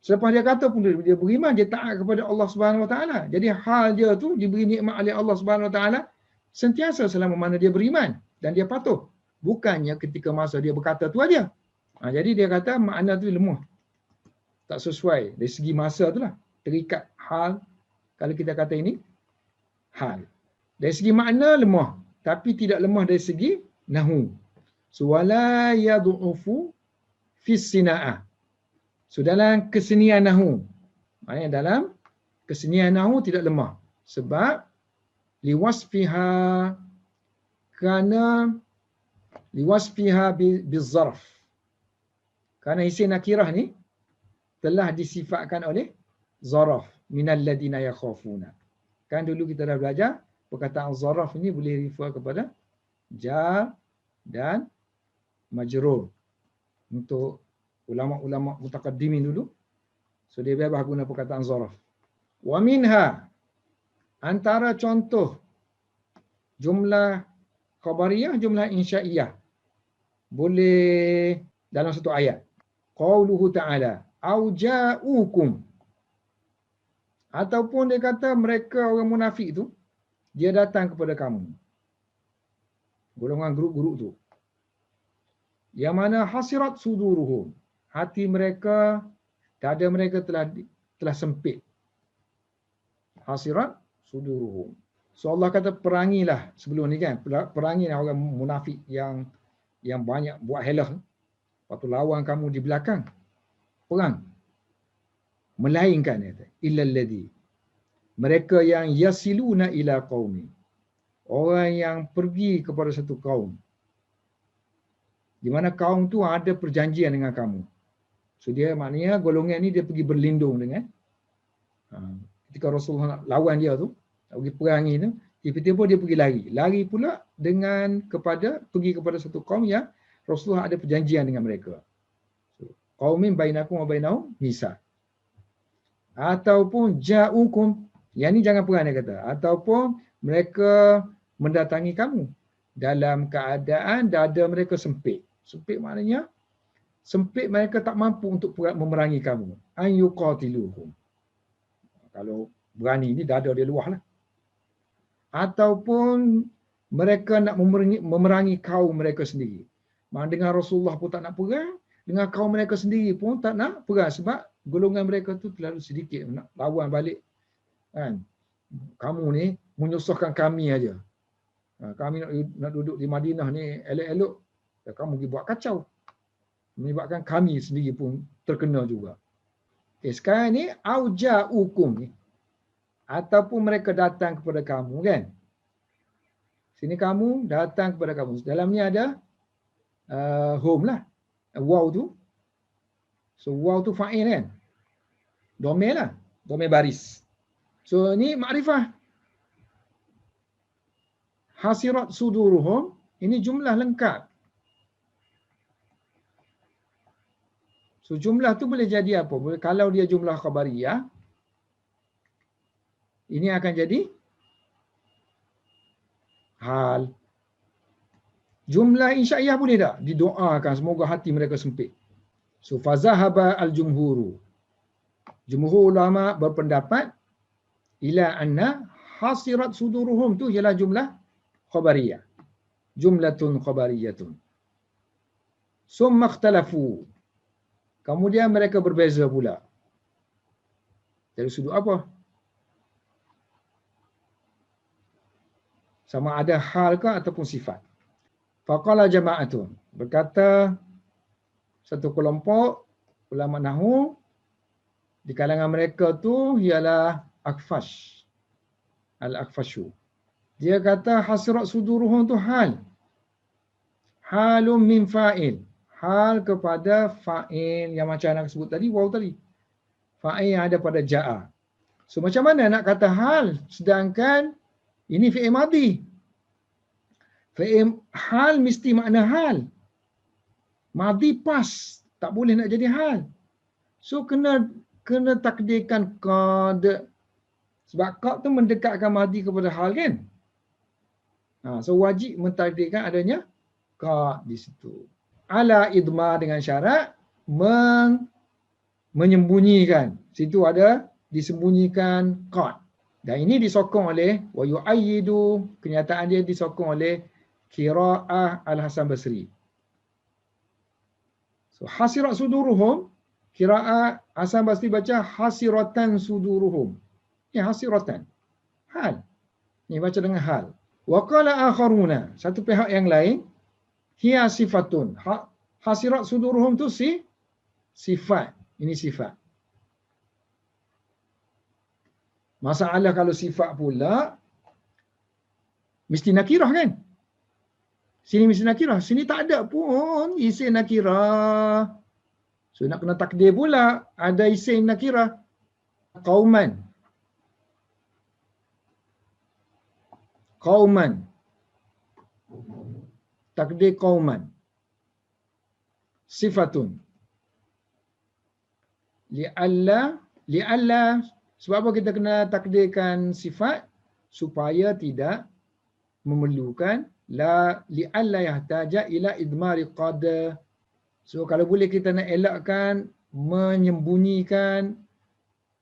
Selepas dia kata pun dia beriman, dia taat kepada Allah Subhanahu Wa Taala. Jadi hal dia tu diberi nikmat oleh Allah Subhanahu Wa Taala sentiasa selama mana dia beriman dan dia patuh. Bukannya ketika masa dia berkata tu aja. Jadi dia kata makna tu lemah. Tak sesuai dari segi masa tu lah. Terikat hal. Kalau kita kata ini hal. Dari segi makna lemah, tapi tidak lemah dari segi nahwu. So wala yad'ufu fi sina'ah. So dalam kesenian nahwu, maknanya dalam kesenian nahwu tidak lemah. Sebab liwasfiha, kerana liwasfiha bizarf. Kerana isim nakirah ni telah disifatkan oleh zaraf minal ladina yakhafuna. Kan dulu kita dah belajar perkataan zaraf ni boleh refer kepada jar dan majrur. Untuk ulama-ulama mutaqaddimin dulu, so dia bebas guna perkataan zaraf. Wa minha, antara contoh jumlah khabariyah, jumlah insya'iyah. boleh dalam satu ayat. Qauluhu ta'ala, au ja'ukum. Ataupun dia kata mereka orang munafik tu, dia datang kepada kamu. Golongan grup-grup tu. Yang mana hasirat suduruhum. Hati mereka, dada mereka telah sempit. Hasirat suduruhum. So Allah kata perangilah sebelum ni kan. Perangilah orang munafik yang banyak buat helah. Lepas tu lawan kamu di belakang. Perang. Melainkan illal ladzi, mereka yang yasiluna ila qaumi, orang yang pergi kepada satu kaum, di mana kaum tu ada perjanjian dengan kamu. So dia maknanya golongan ni dia pergi berlindung dengan ketika Rasulullah lawan dia tu, pergi perangi tu, tiba-tiba dia pergi lari pula pergi kepada satu kaum yang Rasulullah ada perjanjian dengan mereka. So, qaumin bainakum wa bainahum misa. Ataupun ja'ukum, yang ni jangan perang dia kata, ataupun mereka mendatangi kamu dalam keadaan dada mereka sempit. Sempit maknanya sempit, mereka tak mampu untuk memerangi kamu. An yuqatiluhum. Kalau berani ni dada dia luah lah. Ataupun mereka nak memerangi kaum mereka sendiri. Dengan Rasulullah pun tak nak perang, dengan kaum mereka sendiri pun tak nak perang sebab golongan mereka tu terlalu sedikit nak lawan balik. Kan? Kamu ni menyusahkan kami aja. Kami nak duduk di Madinah ni elok-elok, kamu pergi buat kacau. Menyebabkan kami sendiri pun terkena juga. Sekarang ni auja'ukum ni, ataupun mereka datang kepada kamu kan. Sini kamu datang kepada kamu. Dalam ni ada home lah. Waw tu. So waw tu fa'il kan. Domir lah. Domir baris. So ni makrifah. Hasirat suduruhum. Ini jumlah lengkap. So jumlah tu boleh jadi apa? Kalau dia jumlah khabariyah, ini akan jadi hal. Jumlah insya'iyah boleh tak? Didoakan semoga hati mereka sempit. So fazahaba al-jumhuru. Jumhur ulama berpendapat ila anna hasirat suduruhum tu ialah jumlah khabariyah. Jumlatun khabariyatun. Summa ikhtalafu. Kemudian mereka berbeza pula. Dari sudut apa? Sama ada hal ke ataupun sifat. Faqala jama'atun. Berkata satu kelompok ulama nahwu, di kalangan mereka tu ialah Akfash. Al-Akfashu. Dia kata hasirat suduruhum tu hal. Halum min fa'il. Hal kepada fa'il yang macam nak sebut tadi, waw tadi. Fa'il yang ada pada ja'a. So macam mana nak kata hal sedangkan ini fi'il madhi. Fi'il hal mesti makna hal. Madhi pas, tak boleh nak jadi hal. So kena takdirkan qad. Sebab qad tu mendekatkan madhi kepada hal kan. So wajib mentakdirkan adanya qad di situ. Ala idma dengan syarat menyembunyikan. Situ ada disembunyikan qad. Dan ini disokong oleh wa yu'ayyidu, kenyataan dia disokong oleh qiraah Al-Hasan Basri. So hasirat suduruhum, qiraah Hasan Basri baca hasiratan suduruhum. Ya, hasiratan. Hal. Ni baca dengan hal. Wa qala akharuna, satu pihak yang lain, hiya sifatun. Hasirat suduruhum tu sifat. Ini sifat. Masalah kalau sifat pula mesti nakirah kan? Sini mesti nakirah, sini tak ada pun isim nakirah. So nak kena takdir pula ada isim nakirah. Qauman. Qauman. Takdir qauman. Sifatun. Li'alla sebab apa kita kena takdirkan sifat? Supaya tidak memerlukan La li'alla yahtaja ila idmari qad. So kalau boleh kita nak elakkan menyembunyikan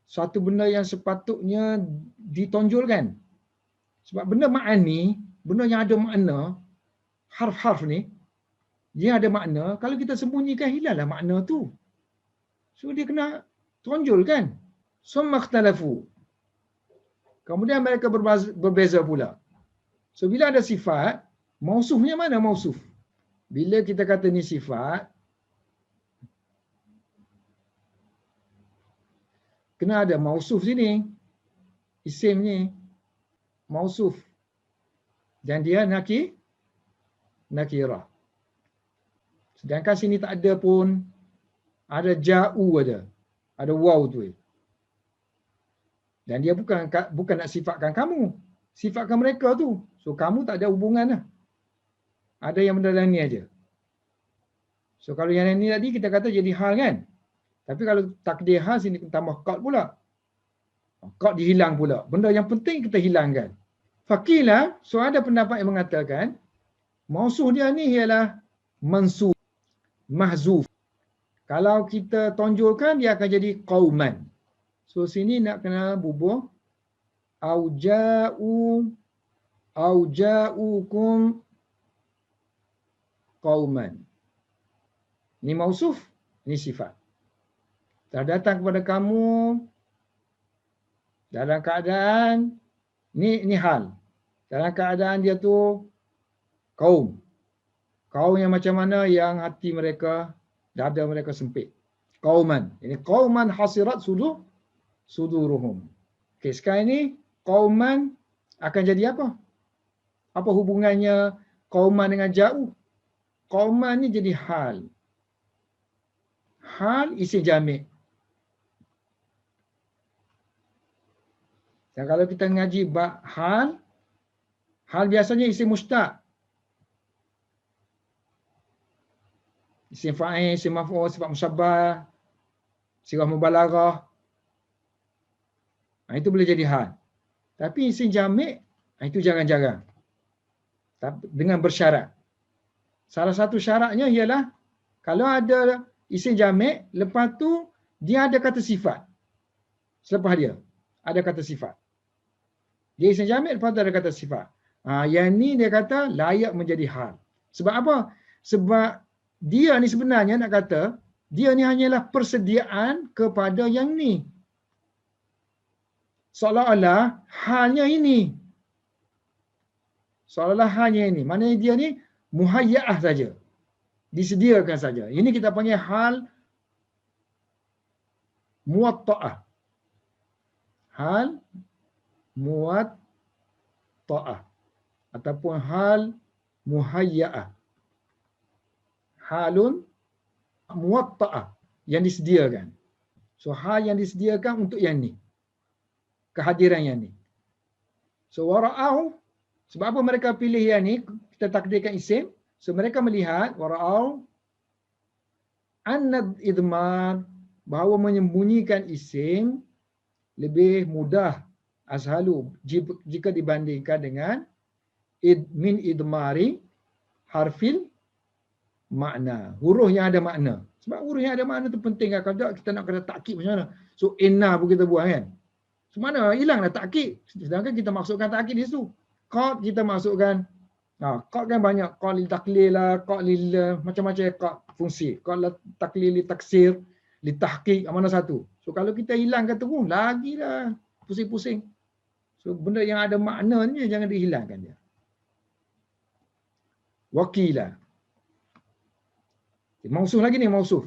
suatu benda yang sepatutnya ditonjolkan. Sebab benda ma'ani, benda yang ada makna, harf-harf ni, dia ada makna, kalau kita sembunyikan hilanglah makna tu. So dia kena tonjolkan. Summa ikhtalafu. Kemudian mereka berbeza pula. So bila ada sifat, mausufnya mana mausuf? Bila kita kata ni sifat, kena ada mausuf sini. Isim ni mausuf. Dan dia nakirah. Sedangkan sini tak ada pun, ada ja'u ada. Ada waw tu. Dan dia bukan nak sifatkan kamu. Sifatkan mereka tu. So kamu tak ada hubungan lah. Ada yang benda lain ni aja. So kalau yang lain ni tadi kita kata jadi hal kan. Tapi kalau takdir hal sini tambah qad pula. Qad dihilang pula. Benda yang penting kita hilangkan. Fakila, so ada pendapat yang mengatakan mausuf dia ni ialah mansub, mahzuf. Kalau kita tonjolkan dia akan jadi qauman. So sini nak kena bubuh auja'ukum qauman. Ni mausuf, ni sifat. Telah datang kepada kamu dalam keadaan ni hal. Dalam keadaan dia tu kaum. Kaum yang macam mana yang hati mereka, dada mereka sempit. Qauman. Ini qauman hasirat suduruhum. Okey, sekarang ni qauman akan jadi apa? Apa hubungannya qauman dengan jauh? Qauman ni jadi hal. Hal isim jami'. Dan kalau kita ngaji bab hal biasanya isim mustaq. Isim fa'il, isim maf'ul, sifat musyabbah, sirah mubalaghah. Itu boleh jadi hal. Tapi isim jami' itu jarang-jarang. Dengan bersyarat. Salah satu syaratnya ialah kalau ada isim jami', lepas tu dia ada kata sifat. Selepas dia ada kata sifat. Dia isim jami', lepas tu ada kata sifat. Yang ni dia kata layak menjadi hal. Sebab apa? Sebab dia ni sebenarnya nak kata, dia ni hanyalah persediaan kepada yang ni. Seolah-olah halnya ini. Seolah-olah halnya ini. Maknanya dia ni muhayya'ah saja. Disediakan saja. Ini kita panggil hal muwatta'ah. Hal muwatta'ah. Ataupun hal muhayya'ah. Halun muwatta'ah. Yang disediakan. So hal yang disediakan untuk yang ni. Kehadiran yang ni. So wara'au. Sebab apa mereka pilih yang ni? Kita takdirkan isim. So mereka melihat wara'au annad idmar, bahawa menyembunyikan isim lebih mudah, ashalu, jika dibandingkan dengan min idmari harfil makna, huruf yang ada makna. Sebab huruf yang ada makna tu penting kan. Kalau kita nak kena takkid macam mana? So inna pun kita buat kan. So mana hilanglah takkid. Sedangkan kita masukkan takkid di situ. Qad kita masukkan. Qad kan banyak. Qad lil taklil lah, qad lil macam-macam qad fungsi. Qad lil taklil, lil taksir, lil tahqiq, mana satu. So kalau kita hilangkan tu lagilah pusing-pusing. So benda yang ada maknanya jangan dihilangkan dia. Wakila. Mausuf lagi ni mausuf.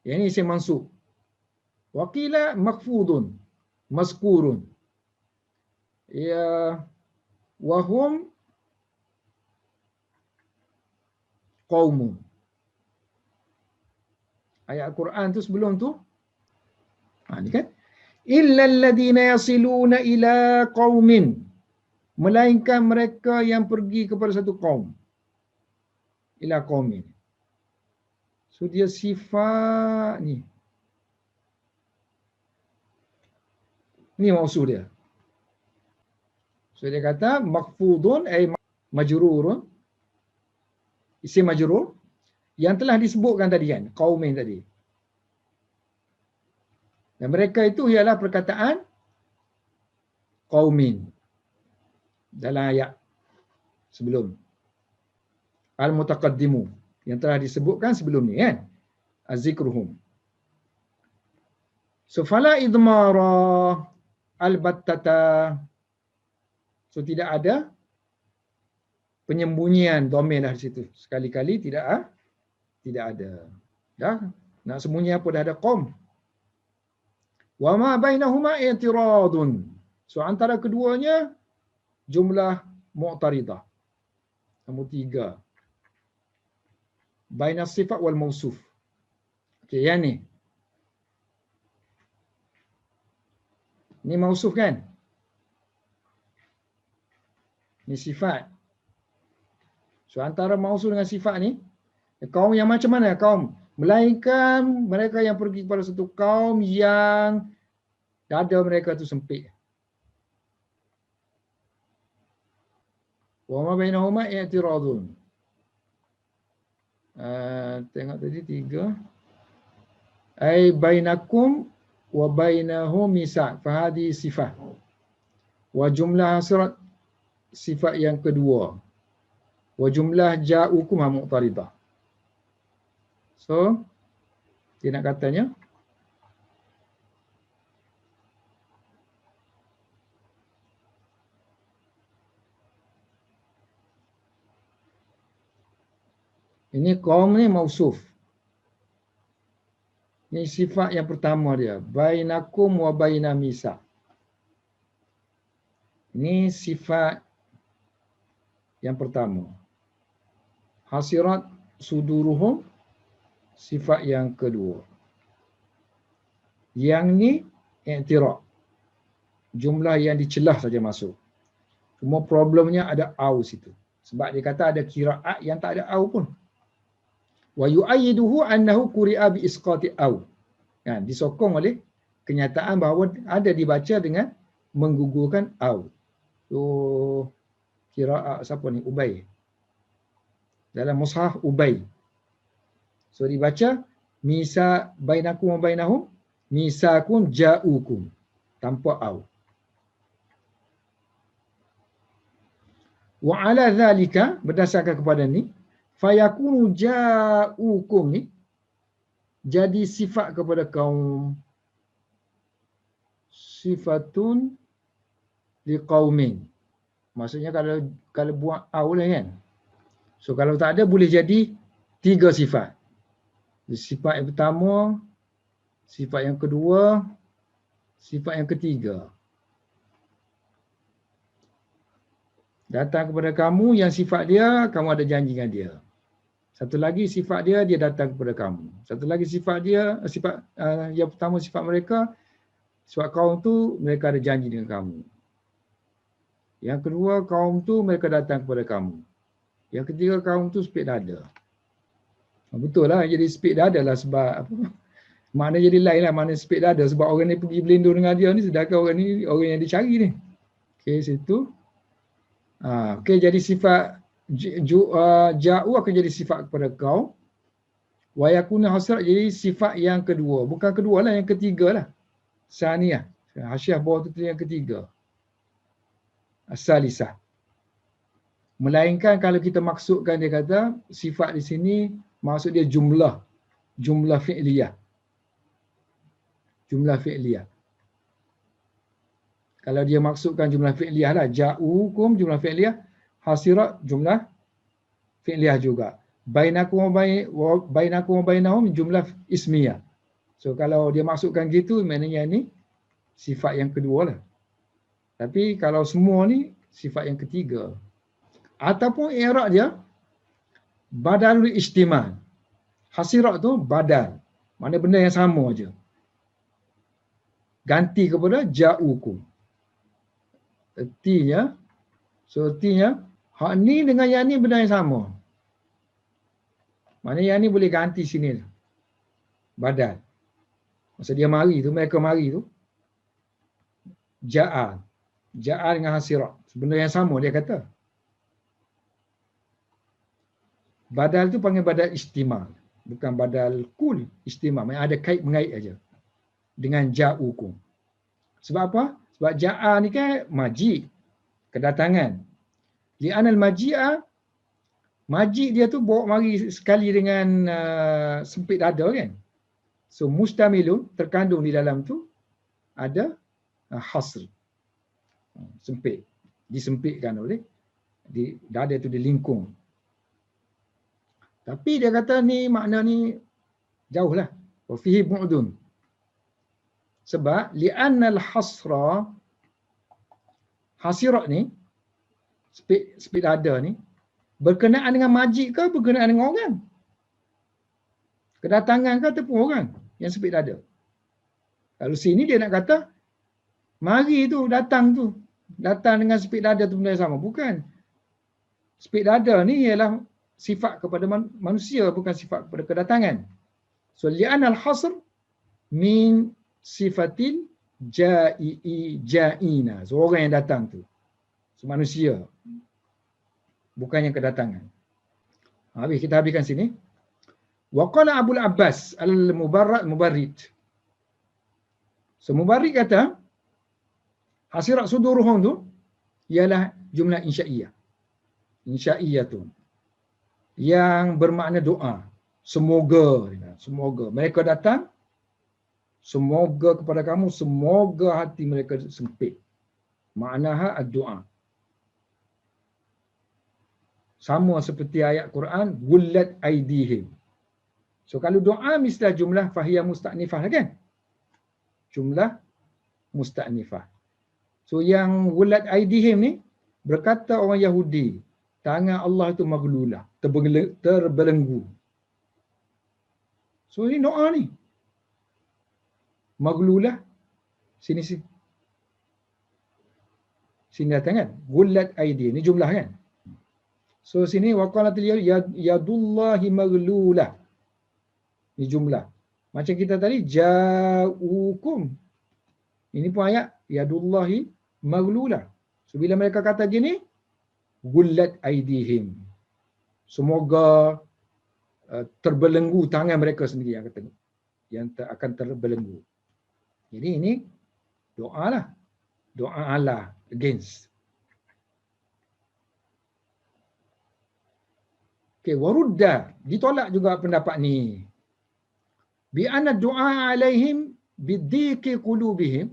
Yang ni isim mansub. Wakila makfudun, mazkurun. Ya wahum qaumun. Ayat Al-Quran tu sebelum tu. Ni kan. Illa alladhina yasiluna ila qaumin. Melainkan mereka yang pergi kepada satu kaum. Ila qaumin. So dia sifat ni. Ni maksud dia. So dia kata makfudun ay majrurun isim majrur yang telah disebutkan tadi kan, qaumin tadi. Dan mereka itu ialah perkataan qaumin dalam ayat sebelum. Al-mutaqaddimu yang telah disebutkan sebelum ni kan. Az-zikruhum. So fala idmara al-battata. So tidak ada penyembunyian dhamir dah di situ. Sekali-kali tidak ada. Dah nak sembunyi apa dah ada qaum. Wa ma bainahuma i'tiradun. So antara keduanya jumlah mu'taridah. Nombor 3. Bainas sifat wal mausuf. Okey, yang ni. Ni mausuf kan? Ni sifat. So antara mausuf dengan sifat ni, kaum yang macam mana kaum? Melainkan mereka yang pergi kepada satu kaum yang dada mereka tu sempit. Wa ma bainahuma i'tiradun. Tengok tadi 3. Ai bainakum wa bainahum misa'. Fahadi sifat. Wa jumlah surat sifat yang kedua. Wa jumlah ja'ukum mu'taridah. So, dia nak katanya ini kaum ni mausuf. Ini sifat yang pertama dia. Bainakum wa baina misa. Ini sifat yang pertama. Hasirat suduruhum, sifat yang kedua. Yang ni i'tirad. Jumlah yang dicelah saja masuk. Cuma problemnya ada au situ. Sebab dia kata ada qiraat yang tak ada au pun. Wa yu'ayyiduhu annahu quri'a bi isqati au. Kan, disokong oleh kenyataan bahawa ada dibaca dengan menggugurkan au. So qiraat siapa ni? Ubay. Dalam mushaf Ubay. So dibaca misa bainakum wa bainahum misakum ja'ukum tanpa au. Wa ala zalika, berdasarkan kepada ni, fayakunu ja'ukum ni jadi sifat kepada kaum, sifatun liqaumin. Maksudnya kalau buang au lah kan. So kalau tak ada boleh jadi 3 sifat. Sifat yang pertama, sifat yang kedua, sifat yang ketiga. Datang kepada kamu yang sifat dia, kamu ada janji dengan dia. Satu lagi sifat dia, dia datang kepada kamu. Satu lagi sifat dia, yang pertama sifat mereka, sifat kaum tu mereka ada janji dengan kamu. Yang kedua kaum tu mereka datang kepada kamu. Yang ketiga kaum tu sepit dada. Betul lah jadi sepit dada lah sebab apa? Makna jadi lain lah makna sepit dada sebab orang ni pergi berlindung dengan dia ni sedangkan orang ni orang yang dicari ni. Okey situ. Okey jadi sifat ja'u akan jadi sifat kepada kau. Wa yakuna hasrat jadi sifat yang kedua. Bukan kedua lah, yang ketiga lah. Saniyah. Hasyiah bawah tu yang ketiga. As-salisah. Melainkan kalau kita maksudkan dia kata sifat di sini maksud dia jumlah fi'liyah. Jumlah fi'liyah. Kalau dia maksudkan jumlah fi'liyah lah, ja'ukum jumlah fi'liyah, hasirat jumlah fi'liyah juga. Bainakum wa bainahum jumlah ismiyah. So kalau dia maksudkan gitu maknanya ni sifat yang kedua lah. Tapi kalau semua ni sifat yang ketiga. Ataupun i'rab dia badalul istimal. Hasirat tu badal. Mana benda yang sama aja. Ganti kepada ja'ukum. Ertinya hak ni dengan yang ni benda yang sama. Mana yang ni boleh ganti sini. Badal. Masa dia mari tu, mereka mari tu. Ja'al. Ja'al dengan hasirat. Benda yang sama dia kata. Badal tu panggil badal istimal. Bukan badal kul, istimal. Yang ada kait mengait aja dengan ja'ukum. Sebab apa? Sebab ja'a ni kan maji, kedatangan. Li'anal maji'a, maji dia tu bawa mari sekali dengan sempit dada kan. So mustamilun, terkandung di dalam tu ada hasr, sempit, disempitkan oleh dada tu dilingkung. Tapi dia kata ni makna ni jauh lah. Wa fihi bu'dun. Sebab li'annal hasra, hasirat ni, sempit dada ni, berkenaan dengan majid ke berkenaan dengan orang? Kedatangan ke ataupun orang yang sempit dada? Kalau sini dia nak kata, mari tu, datang dengan sempit dada tu benda yang sama. Bukan. Sempit dada ni ialah sifat kepada manusia, bukan sifat kepada kedatangan. So, li'anal hasr min sifatil ja'ina. So, orang yang datang tu. So, manusia. Bukan yang kedatangan. Habis, kita habiskan sini. Wa qala Abul Abbas al-Mubarrid. So, Mubarrid kata, hasirat suduruhum tu ialah jumlah insya'iyah. Insya'iyah tu. Yang bermakna doa. Semoga. Mereka datang, semoga kepada kamu, semoga hati mereka sempit. Maknaha ad-doa. Sama seperti ayat Quran, gullat aidihim. So kalau doa mesti jumlah fahiyah musta'nifah kan? Jumlah musta'nifah. So yang gullat aidihim ni, berkata orang Yahudi, tangan Allah itu maghlulah, terbelenggu. So ini doa ni. Maghlulah, sini datang kan? Gullat aidi, ni jumlah kan? So sini waqalatil yadullahi maghlulah. Ni jumlah. Macam kita tadi ja'ukum. Ini pun ayat yadullahi maghlulah. So bila mereka kata gini, gullat aidihim. Semoga terbelenggu tangan mereka sendiri yang akan terbelenggu. Jadi ini doa lah. Doa Allah against. Okay, warudda. Ditolak juga pendapat ni. Bi anna du'a alaihim bidhiqi qulubihim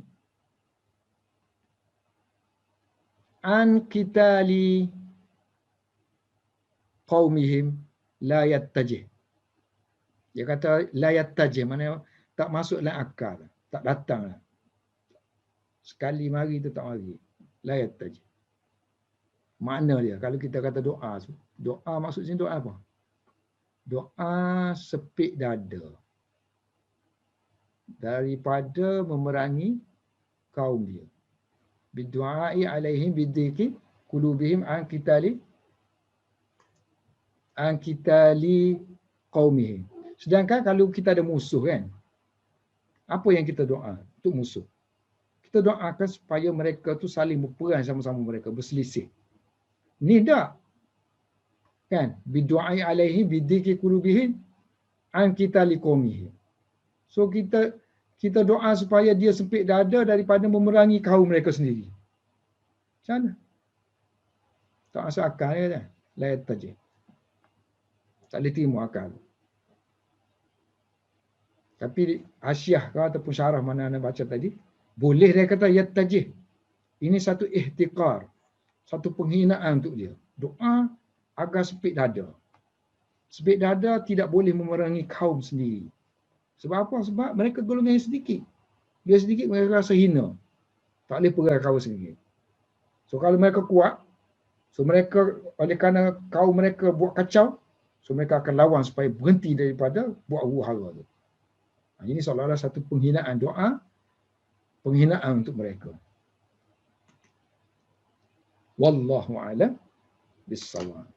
an qitali qaumihim la yattajih. Dia kata la yattajih, maknanya tak masuk dalam akal, tak datang lah. Sekali mari tu tak mari. La yattajih. Makna dia, kalau kita kata doa, doa maksud sini doa apa? Doa sepit dada. Daripada memerangi kaum dia. Bidu'ai alaihim bidhiqi qulubihim an qitali qaumihim. Sedangkan kalau kita ada musuh kan, apa yang kita doa untuk musuh? Kita doakan supaya mereka tu saling berperang sama-sama, mereka berselisih. Ni tak. Kan? Bidu'ai alaihim bidhiqi qulubihim an qitali qaumihim. So kita doa supaya dia sempit dada daripada memerangi kaum mereka sendiri. Macam mana? Tak masuk akal kan? La yattajih. Tak boleh terima akal. Tapi hasyiah ataupun syarah mana anda baca tadi, boleh dia kata yattajih. Ini satu ihtiqar, satu penghinaan untuk dia. Doa agar sempit dada. Sempit dada tidak boleh memerangi kaum sendiri. Sebab apa? Sebab mereka golongan yang sedikit. Dia sedikit, mereka rasa hina. Tak boleh perang kaum sendiri. So kalau mereka kuat, so mereka, oleh kerana kaum mereka buat kacau, so mereka akan lawan supaya berhenti daripada buat huru-hara tu. Ini seolah-olah satu penghinaan doa, penghinaan untuk mereka. Wallahu a'lam bis-shawab.